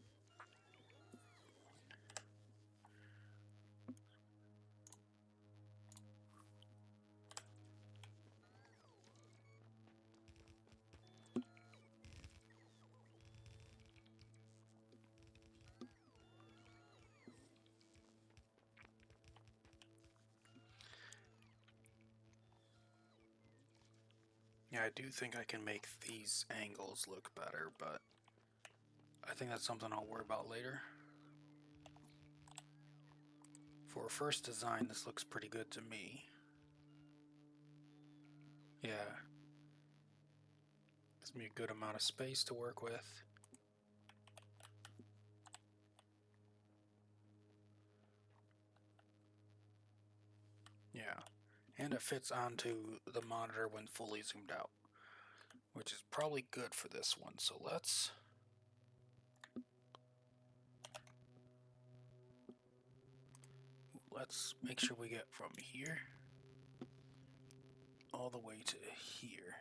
Yeah, I do think I can make these angles look better, but I think that's something I'll worry about later. For a first design, this looks pretty good to me. Yeah. Gives me a good amount of space to work with. Yeah. And it fits onto the monitor when fully zoomed out, which is probably good for this one. So let's make sure we get from here all the way to here.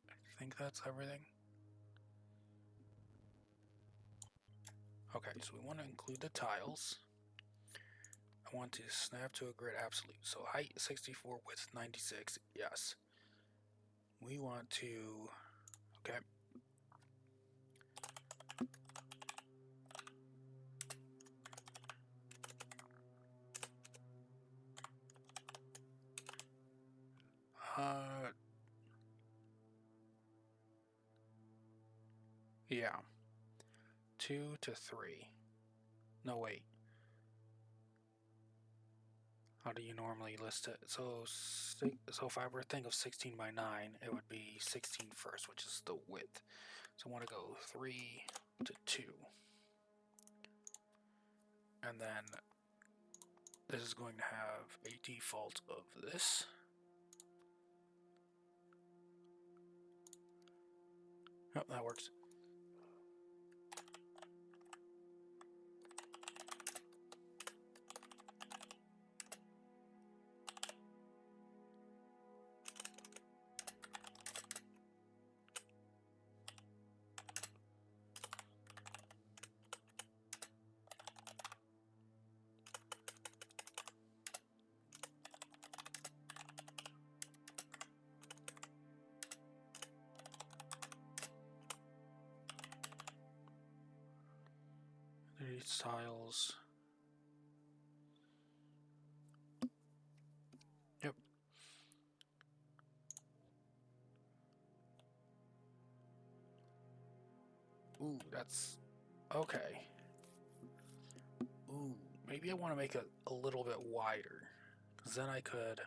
I think that's everything. Okay, so we want to include the tiles. I want to snap to a grid absolute. So height 64, width 96. Yes. We want to, okay. Yeah. 2 to 3. No, wait. How do you normally list it? So if I were to think of 16 by 9, it would be 16 first, which is the width. So I want to go 3 to 2. And then this is going to have a default of this. Oh, that works. These tiles. Yep. Ooh, that's okay. Ooh, maybe I want to make it a little bit wider, because then I could.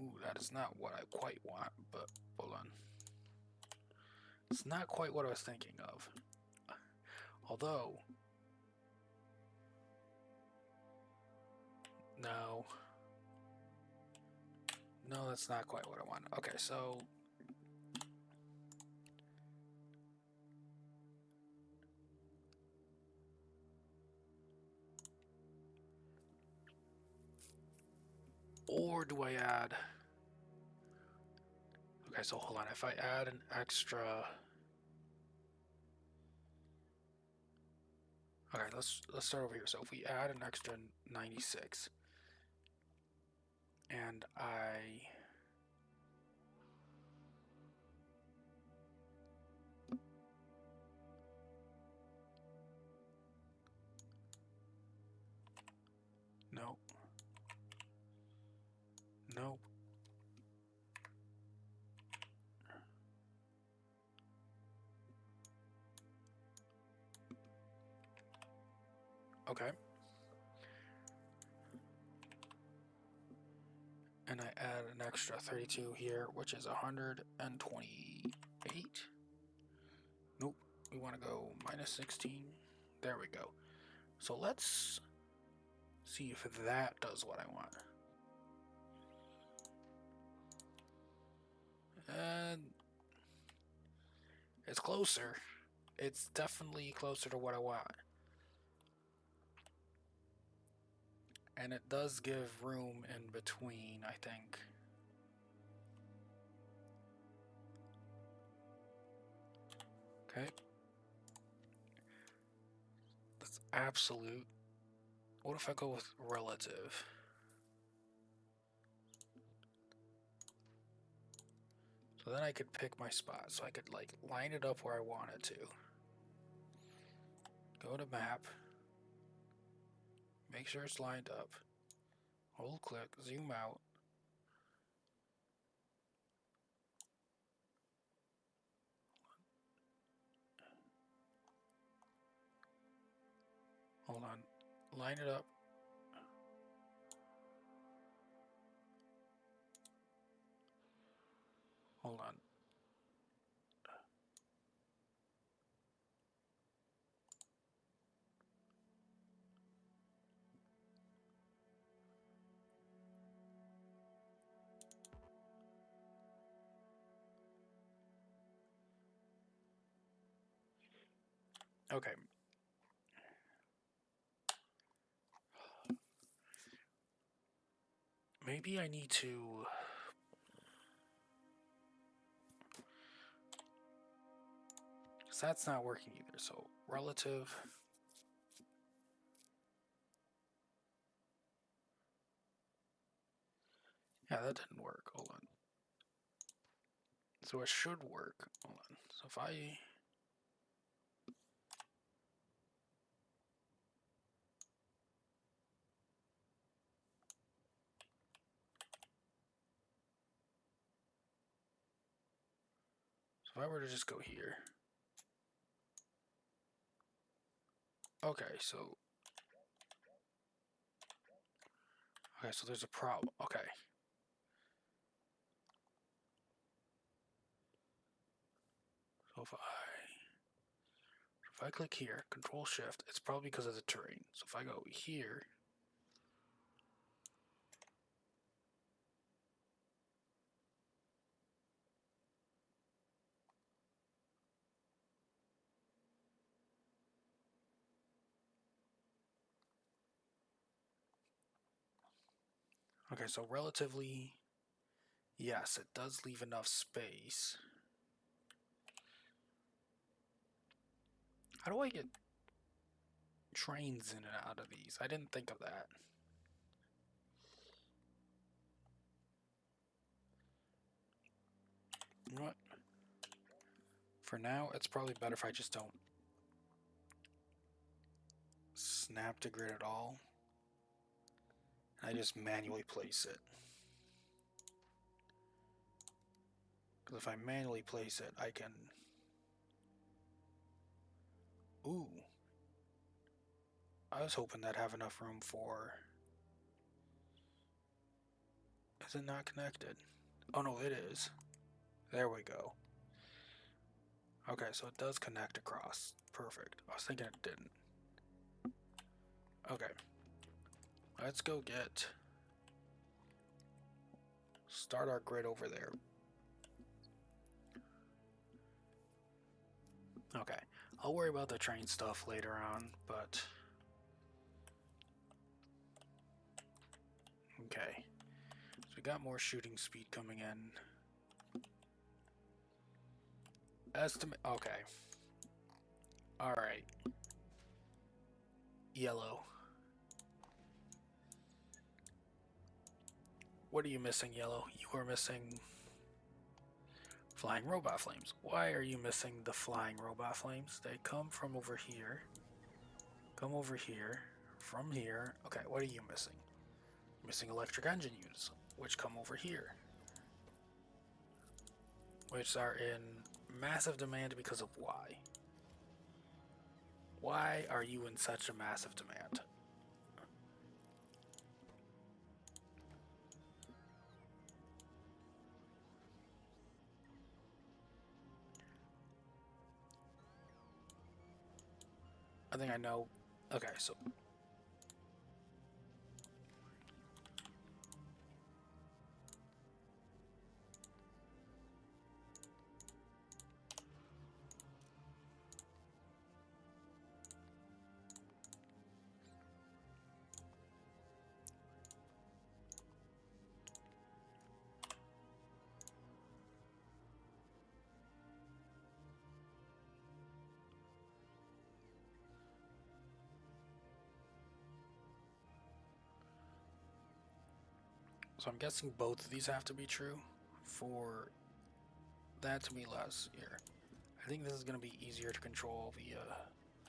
Ooh, that is not what I quite want, but hold on. It's not quite what I was thinking of. Although, no. No, that's not quite what I want. Okay, so or do I add? Okay, so hold on. If I add an extra, okay, let's start over here. So if we add an extra 96, and I nope, nope. Okay. And I add an extra 32 here, which is 128. Nope, we want to go minus 16. There we go. So let's see if that does what I want. And it's closer. It's definitely closer to what I want. And it does give room in between, I think. Okay. That's absolute. What if I go with relative? So then I could pick my spot. So I could like line it up where I want it to. Go to map. Make sure it's lined up. Hold click, zoom out. Hold on. Line it up. Hold on. Okay. Maybe I need to. Because that's not working either. So relative. Yeah, that didn't work. Hold on. So it should work. Hold on. So if I. If I were to just go here. Okay, so there's a problem. Okay. So if I click here, Control Shift, it's probably because of the terrain. So if I go here, okay, so relatively, yes, it does leave enough space. How do I get trains in and out of these? I didn't think of that. You know what? For now, it's probably better if I just don't snap to grid at all. I just manually place it. Because if I manually place it, I can... Ooh. I was hoping that'd have enough room for... Is it not connected? Oh no, it is. There we go. Okay, so it does connect across. Perfect. I was thinking it didn't. Okay. Let's go get... Start our grid over there. Okay. I'll worry about the train stuff later on, but... Okay. So we got more shooting speed coming in. Estimate... Okay. Alright. Yellow. What are you missing, Yellow? You are missing... Flying robot flames. Why are you missing the flying robot flames? They come from over here. Come over here. From here. Okay, what are you missing? Missing electric engine units, which come over here. Which are in massive demand because of why? Why are you in such a massive demand? I think I know. Okay, so I'm guessing both of these have to be true for that to be less here. I think this is going to be easier to control via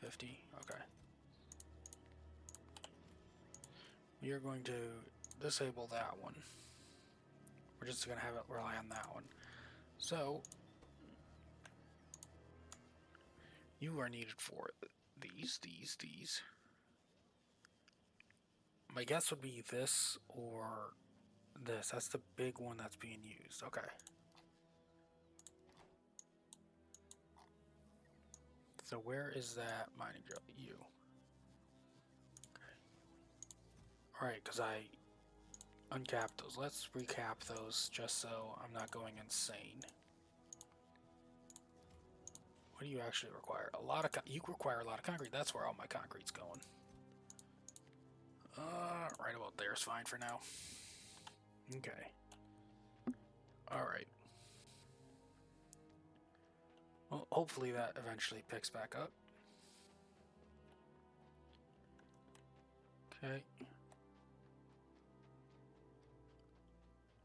50. Okay. We are going to disable that one. We're just going to have it rely on that one. So, you are needed for these. My guess would be this or this. That's the big one that's being used. Okay. So where is that mining drill? You. Okay. Alright, because I uncapped those. Let's recap those just so I'm not going insane. What do you actually require? A lot of you require a lot of concrete. That's where all my concrete's going. Right about there is fine for now. Okay. Alright. Well, hopefully that eventually picks back up. Okay.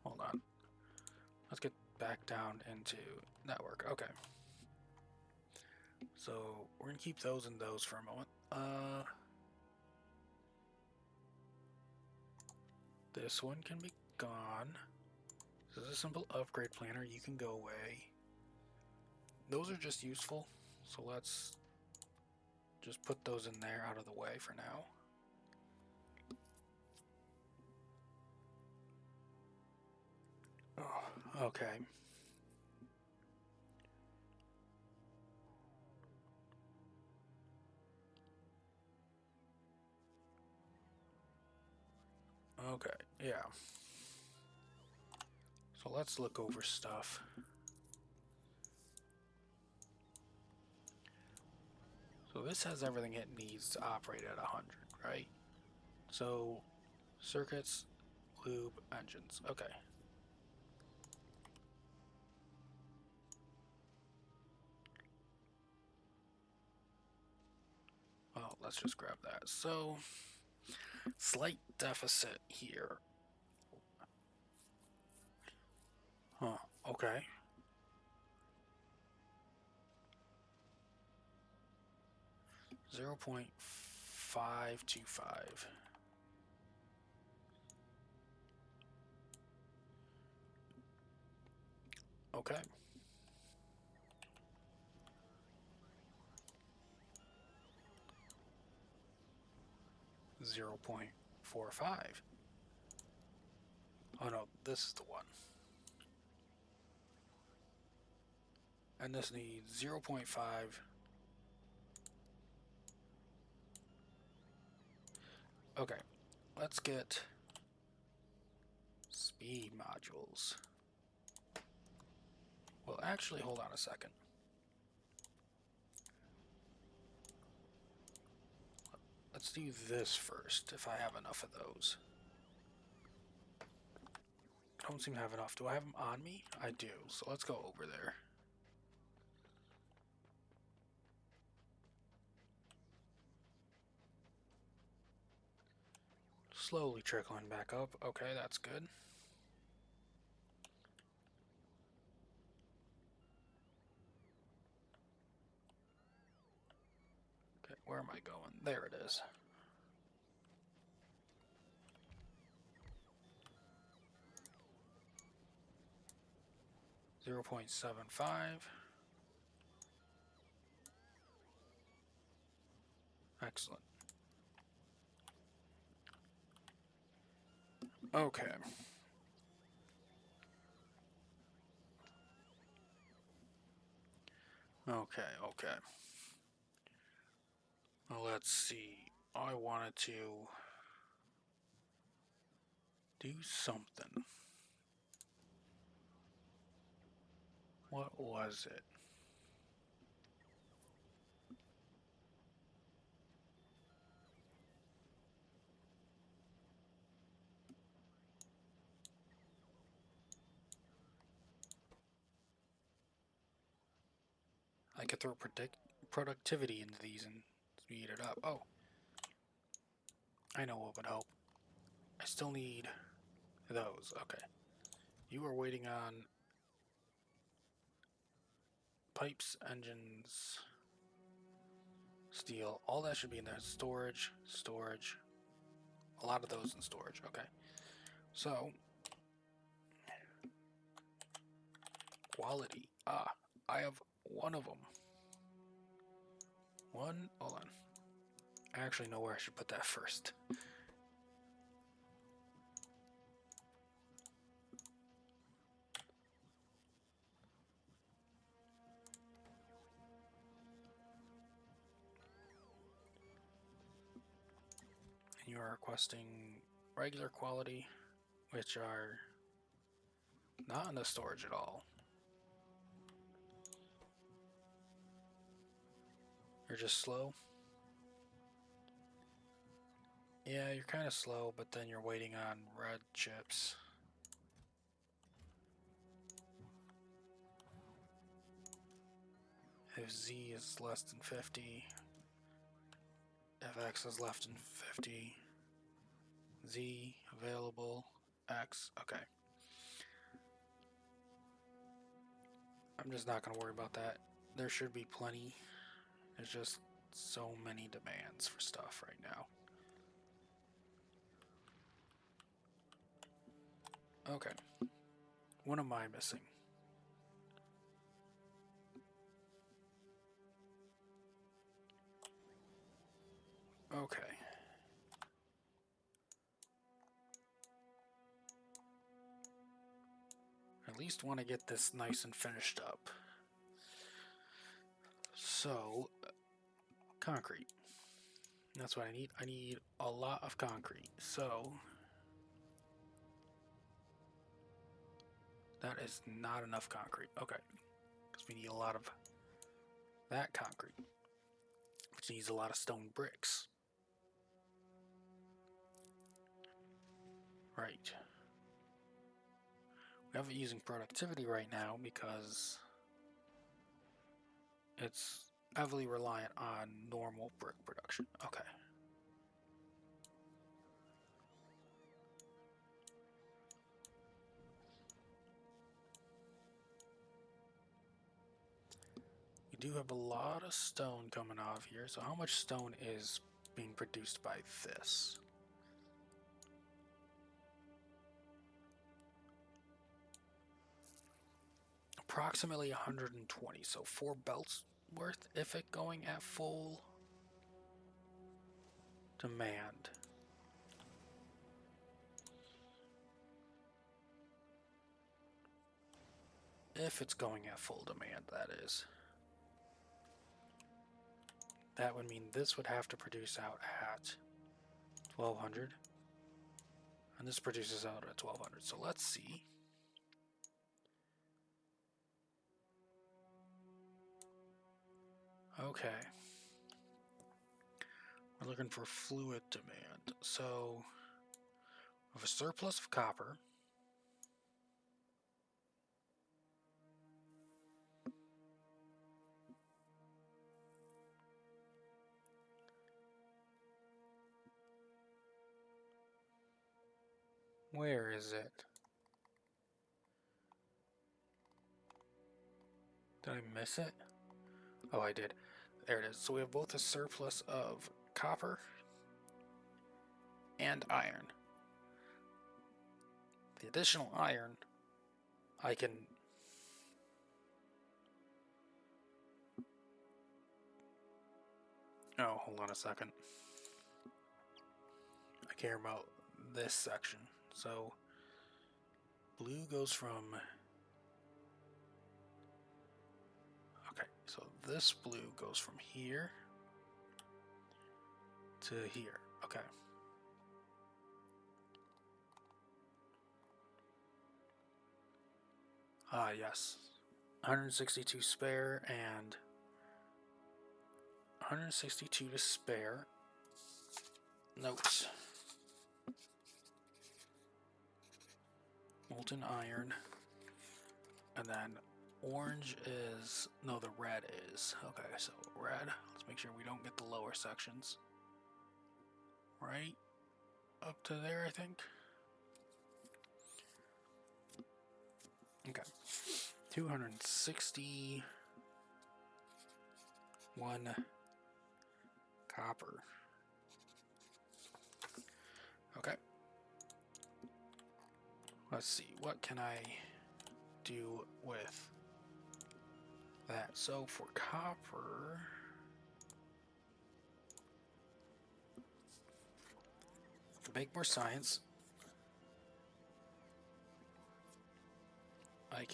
Hold on. Let's get back down into network. Okay. So we're gonna keep those and those for a moment. This one can be gone. This is a simple upgrade planner. You can go away. those are just useful, so let's just put those in there out of the way for now. Oh, okay. Okay, yeah. So let's look over stuff. So this has everything it needs to operate at 100, right? So circuits, lube, engines. Okay. Well, let's just grab that. So slight deficit here. Huh, okay. $0.525. Okay. $0.45. Oh no, this is the one. And this needs 0.5. Okay, let's get speed modules. Well, actually, hold on a second. Let's do this first, if I have enough of those. I don't seem to have enough. Do I have them on me? I do, so let's go over there. Slowly trickling back up. Okay, that's good. Okay, where am I going? There it is. $0.75. Excellent. Okay. Okay. Well, let's see. I wanted to do something. What was it? I could throw productivity into these and speed it up. Oh, I know what would help. I still need those. Okay. You are waiting on pipes, engines, steel. All that should be in there. Storage. A lot of those in storage. Okay. So, quality. I have one of them. Hold on. I actually know where I should put that first. And you are requesting regular quality, which are not in the storage at all. You're just slow. Yeah, you're kind of slow, but then you're waiting on red chips. If Z is less than 50, if X is less than 50, Z available, X, okay. I'm just not going to worry about that. There should be plenty. There's just so many demands for stuff right now. Okay. What am I missing? Okay. At least want to get this nice and finished up. So, concrete. That's what I need. I need a lot of concrete. So, that is not enough concrete. Okay. Because we need a lot of that concrete, which needs a lot of stone bricks. Right. We have it using productivity right now because it's heavily reliant on normal brick production. Okay. We do have a lot of stone coming off here. So how much stone is being produced by this? Approximately 120. So 4 belts worth if it going at full demand. If it's going at full demand, that is. That would mean this would have to produce out at 1200. And this produces out at 1200. So let's see. Okay. We're looking for fluid demand. So we have a surplus of copper. Where is it? Did I miss it? Oh, I did. There it is. So we have both a surplus of copper and iron. The additional iron, I can... Oh, hold on a second. I care about this section. So, blue goes from... Okay, so this blue goes from here to here. Okay. Ah, yes. 162 spare and 162 to spare. Notes. Molten iron. And then orange is... No, the red is. Okay, so red. Let's make sure we don't get the lower sections. Right up to there, I think. Okay. 261 copper. Okay. Let's see, what can I do with that? So for copper, to make more science, I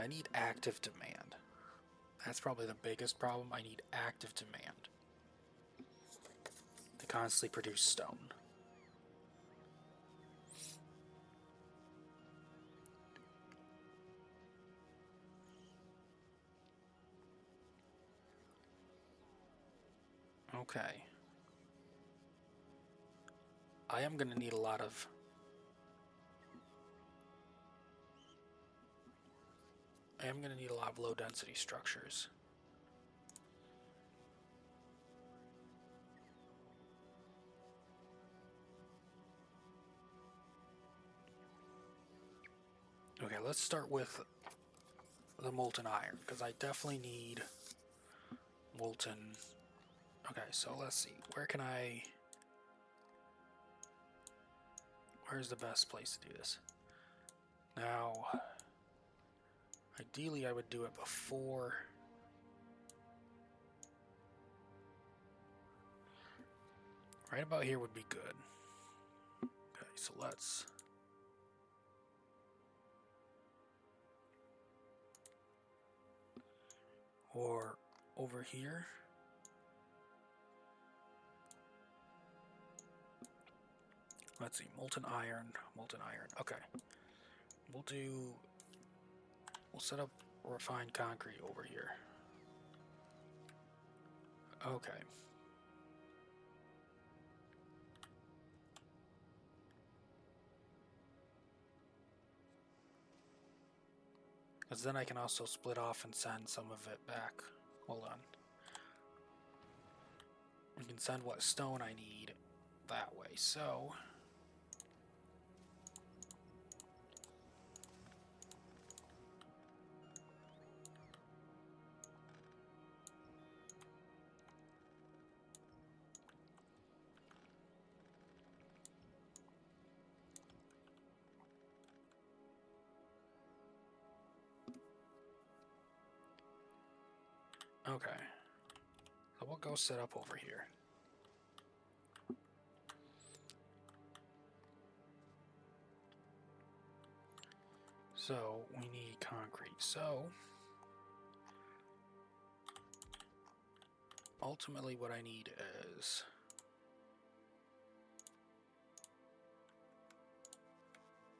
need active demand. That's probably the biggest problem. I need active demand to constantly produce stone. Okay. I am going to need a lot of... low density structures. Okay, let's start with the molten iron, because I definitely need molten... Okay, so let's see. Where's the best place to do this? Now, ideally I would do it before Right about here would be good. Okay, so let's... Or over here. Let's see, molten iron. Okay. We'll set up refined concrete over here. Okay. Because then I can also split off and send some of it back. Hold on. We can send what stone I need that way, so... Okay. So we'll go set up over here. So we need concrete. So ultimately what I need is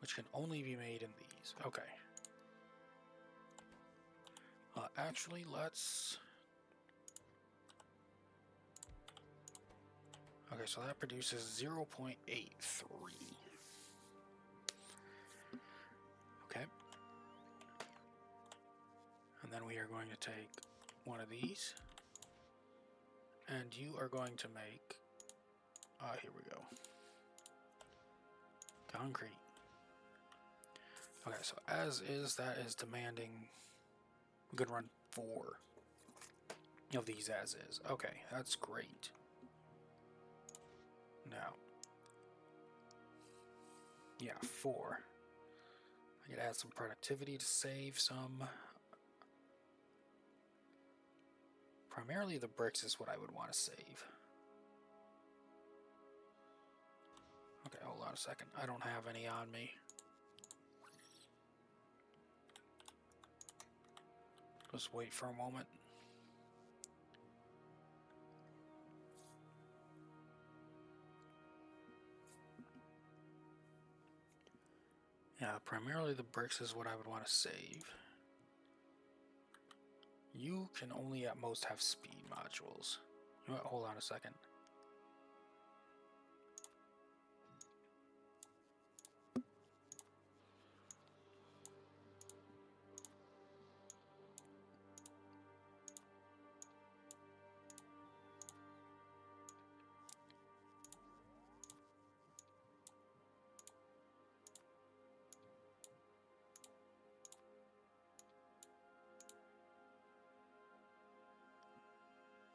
which can only be made in these. Okay. Actually, let's... Okay, so that produces 0.83. Okay. And then we are going to take one of these. And you are going to make... here we go. Concrete. Okay, so as is, that is demanding... We could run 4 of these as is. Okay, that's great. Now, yeah, 4. I could add some productivity to save some. Primarily the bricks is what I would want to save. Okay, hold on a second. I don't have any on me. Just wait for a moment. Yeah, primarily the bricks is what I would want to save. You can only at most have speed modules. You know what, hold on a second.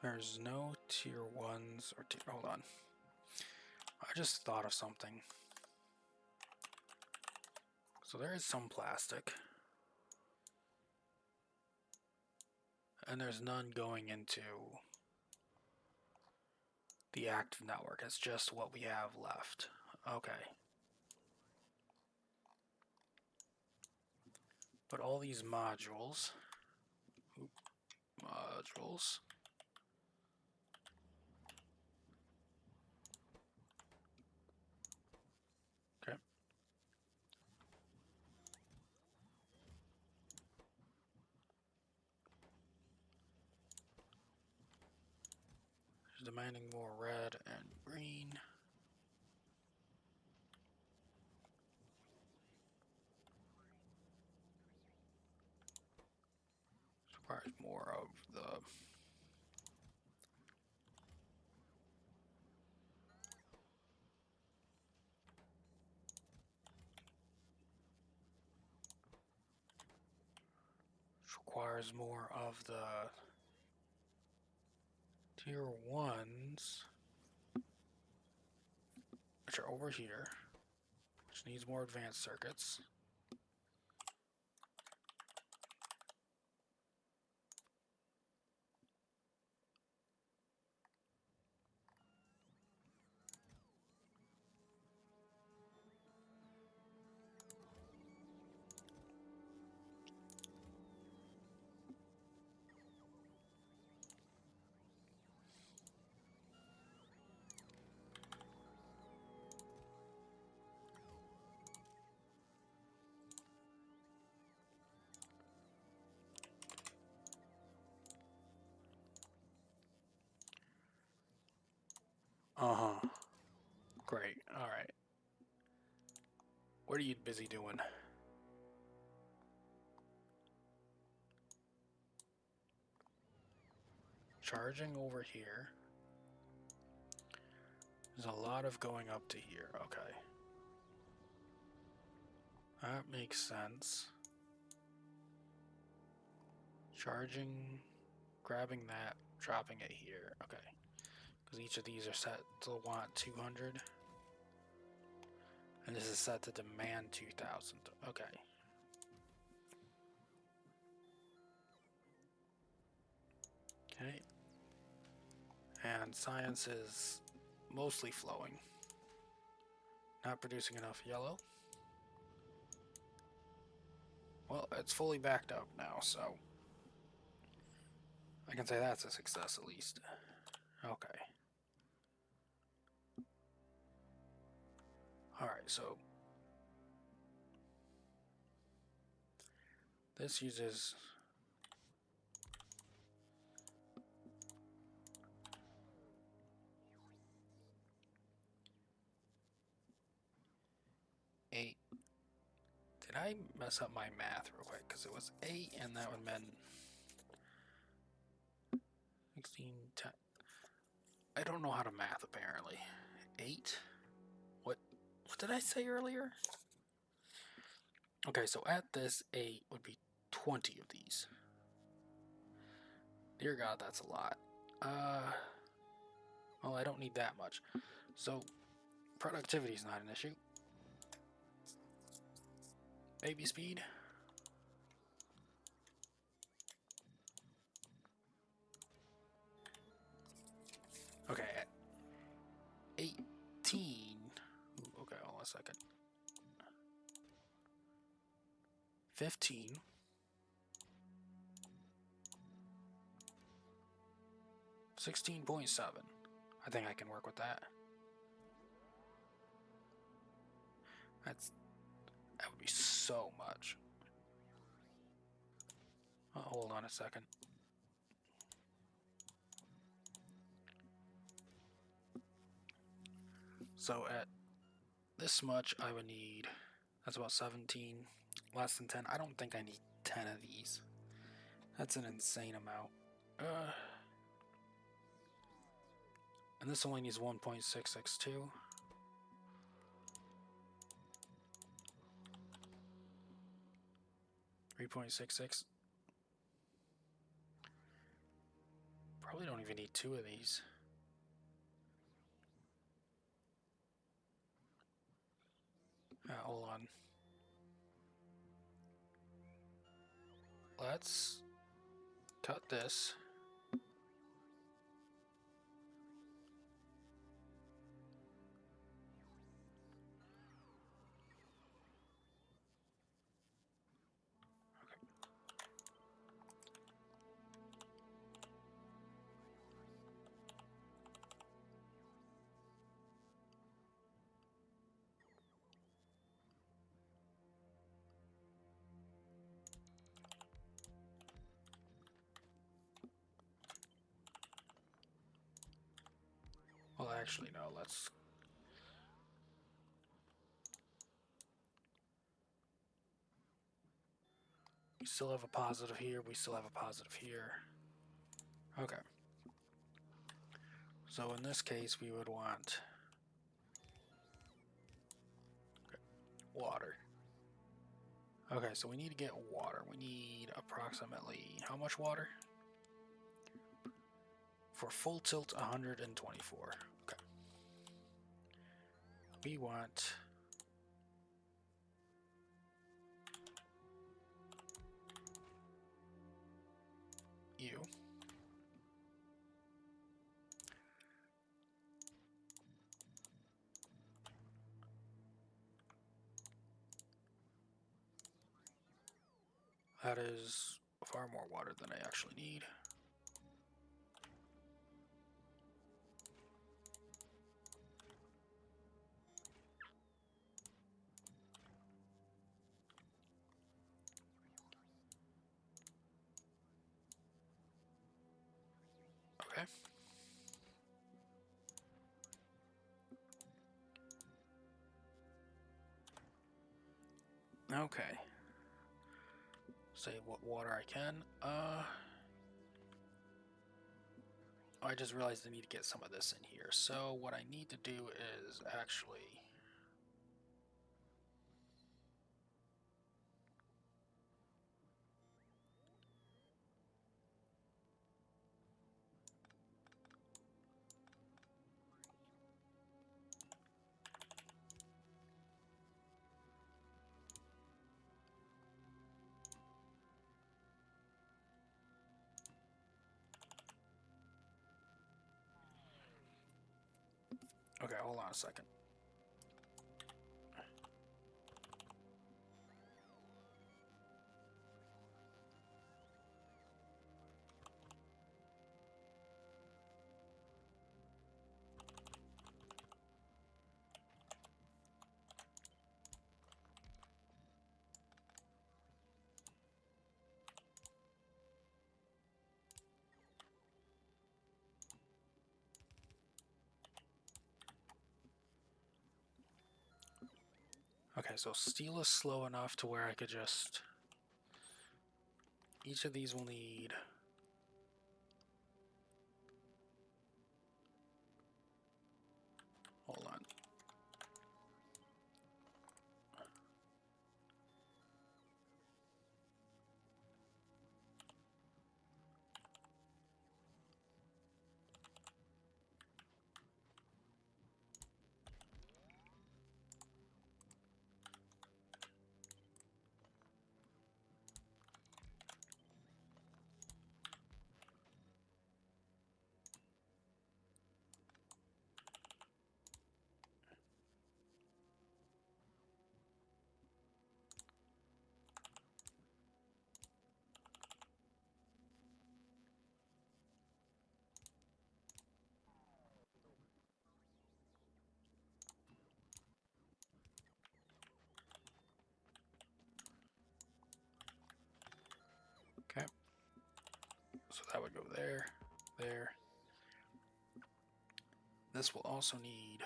There's no tier 1s or tier... Hold on. I just thought of something. So there is some plastic. And there's none going into the active network. It's just what we have left. Okay. But all these modules... Modules... Okay. Demanding more red and green. Requires more of the... Requires more of the tier 1s, which are over here, which needs more advanced circuits. What are you busy doing? Charging over here. There's a lot of going up to here. Okay. That makes sense. Charging, grabbing that, dropping it here. Okay. Because each of these are set to want 200. And this is set to demand 2,000. Okay. Okay. And science is mostly flowing. Not producing enough yellow. Well, it's fully backed up now, so I can say that's a success at least. Okay. Alright, so this uses eight. Did I mess up my math real quick? Because it was 8 and that would have been 16, 10. I don't know how to math apparently. 8? What did I say earlier? Okay, so at this 8 would be 20 of these. Dear God, that's a lot. Well, I don't need that much. So, productivity is not an issue. Baby speed. Okay, at 18. Ooh, okay, hold on a second. 15. 16.7. I think I can work with that. That would be so much. Oh, hold on a second. So at this much, I would need, that's about 17, less than 10. I don't think I need 10 of these. That's an insane amount. And this only needs 1.662. .66. Probably don't even need 2 of these. Hold on. Let's cut this. Well, actually, no, let's... We still have a positive here, we still have a positive here. Okay. So in this case, we would want... water. Okay, so we need to get water. We need approximately... how much water? For full tilt, 124. Okay. We want... you. That is far more water than I actually need. Okay. Okay. Save what water I can. I just realized I need to get some of this in here. So what I need to do is actually... Okay, hold on a second. Okay, so steel is slow enough to where I could just... Each of these will need... Hold on. Okay. So that would go there, there. This will also need...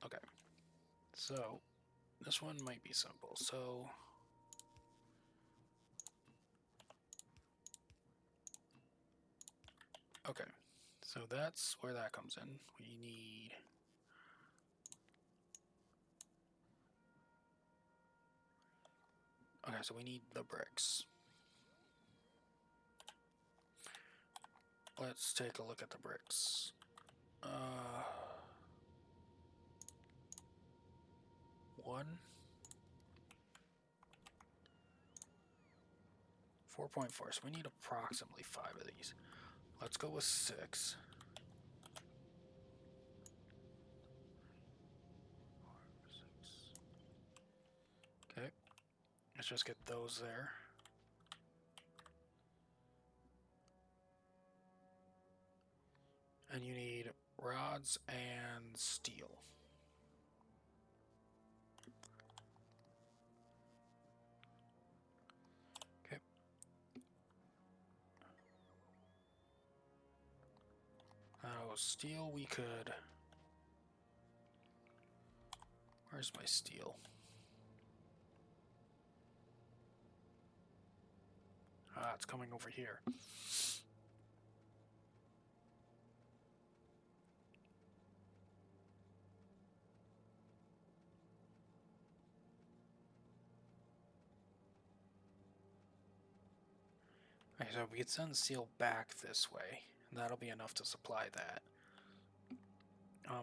Okay. So, this one might be simple. So... Okay. So that's where that comes in. We need... Okay, so we need the bricks. Let's take a look at the bricks. 1, 4.4. So we need approximately 5 of these. Let's go with 6. 6. Okay. Let's just get those there. And you need rods and steel. Okay. Steel we could... Where's my steel? Ah, it's coming over here. Okay, so we could send steel back this way, and that'll be enough to supply that.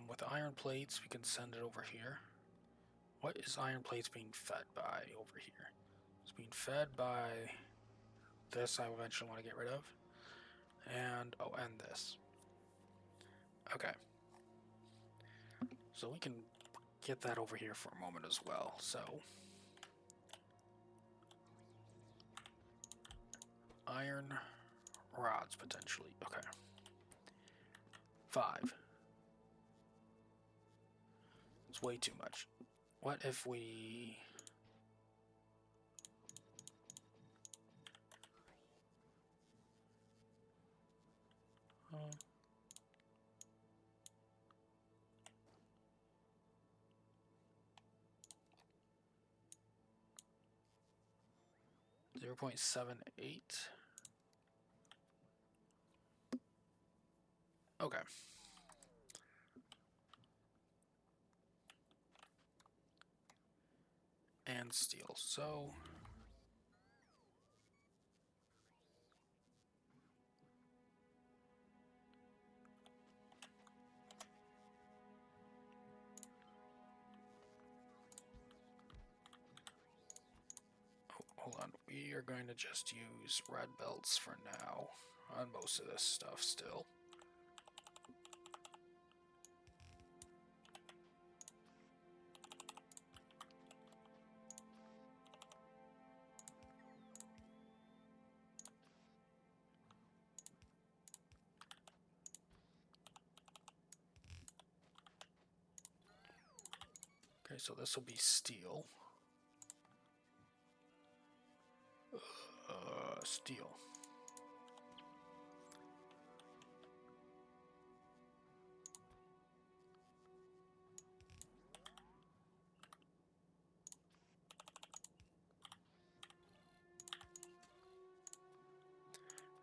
With iron plates, we can send it over here. What is iron plates being fed by over here? It's being fed by this I eventually want to get rid of. And, oh, and this. Okay. So we can get that over here for a moment as well, so... Iron rods, potentially. Okay. 5. It's way too much. What if we... 0.78. Okay. And steel. So hold on. We are going to just use red belts for now on most of this stuff still. Okay, so this will be steel. Steel.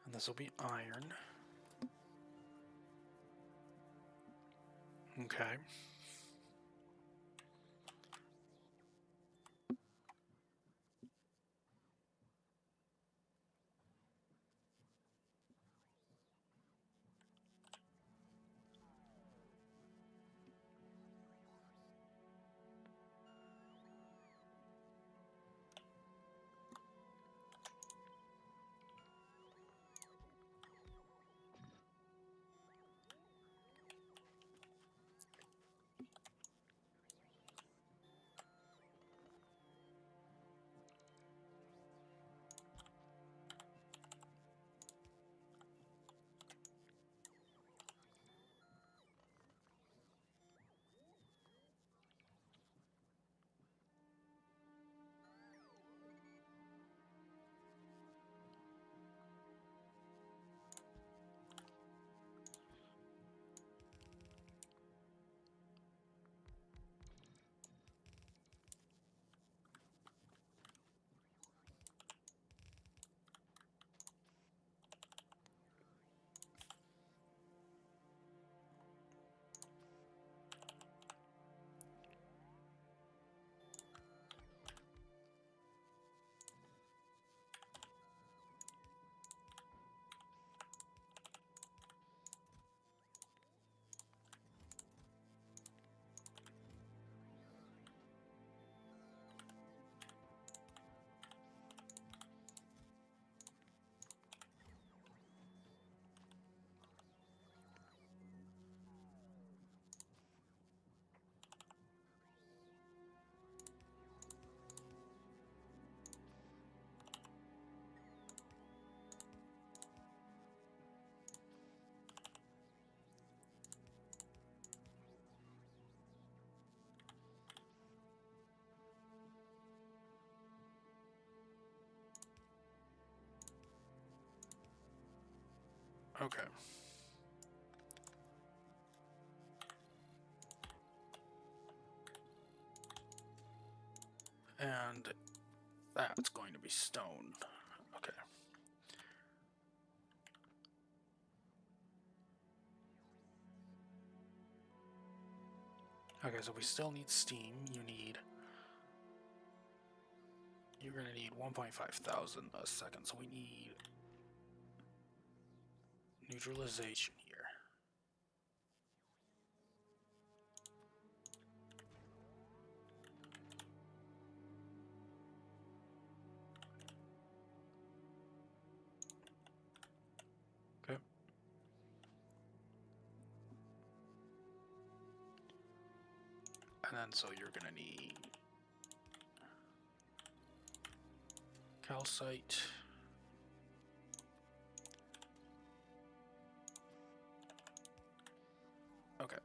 And this will be iron. Okay. Okay. And that's going to be stone. Okay. Okay, so we still need steam. You're gonna need 1,500 a second, so we need neutralization here. Okay. And then so you're gonna need calcite. Okay.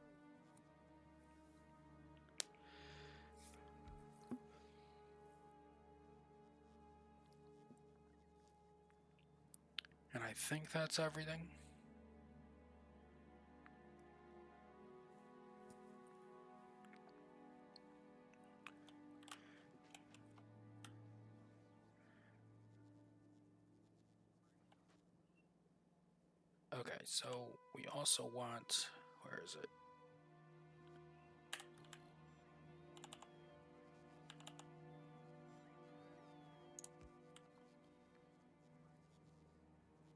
And I think that's everything. Okay, so we also want, where is it?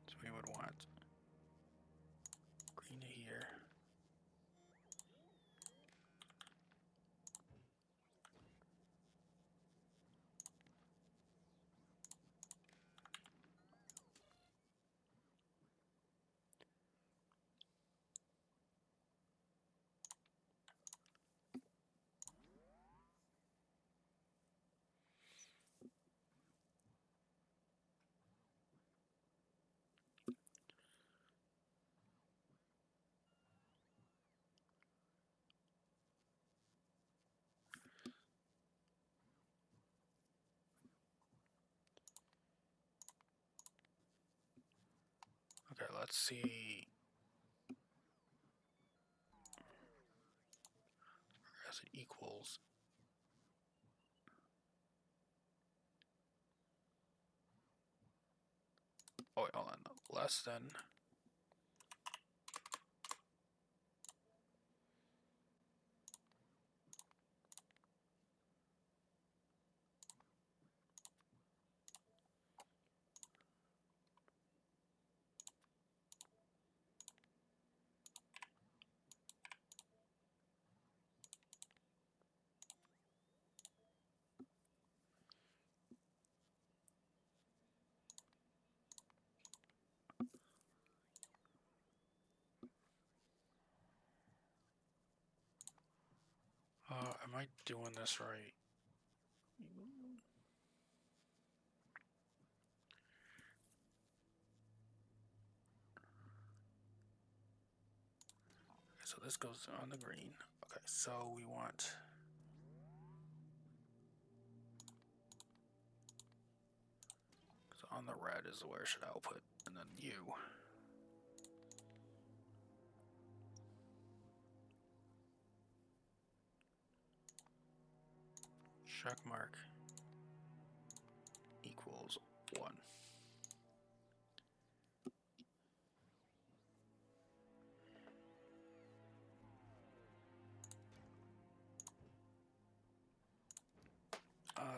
So we would want green here. Okay, let's see. As it equals. Oh, wait, hold on. Less than. Am I doing this right? So this goes on the green. Okay, so we want. So on the red is where should I put, and then U. Check mark equals 1.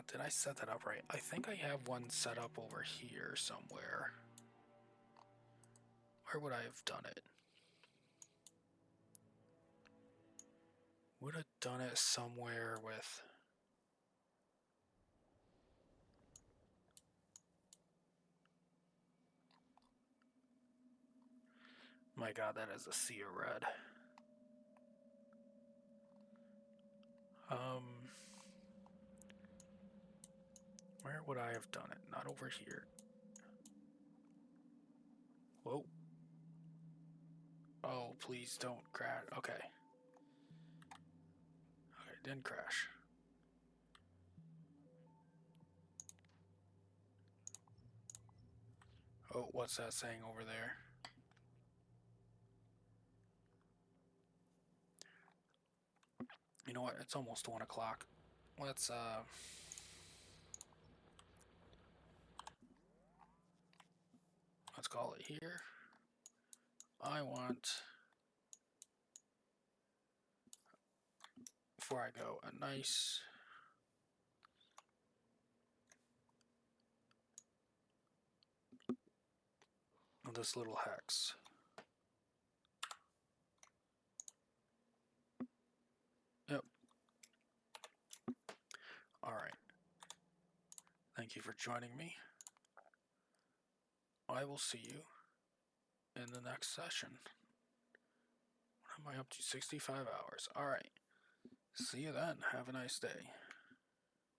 Did I set that up right? I think I have one set up over here somewhere. Where would I have done it? Would have done it somewhere with. My god, that is a sea of red. Where would I have done it? Not over here. Whoa. Oh, please don't crash. Okay. Okay, didn't crash. Oh, what's that saying over there? You know what? It's almost 1 o'clock. Let's call it here. I want, before I go, a nice this little hex. Yep. All right. Thank you for joining me. I will see you in the next session. What am I up to? 65 hours. All right. See you then. Have a nice day.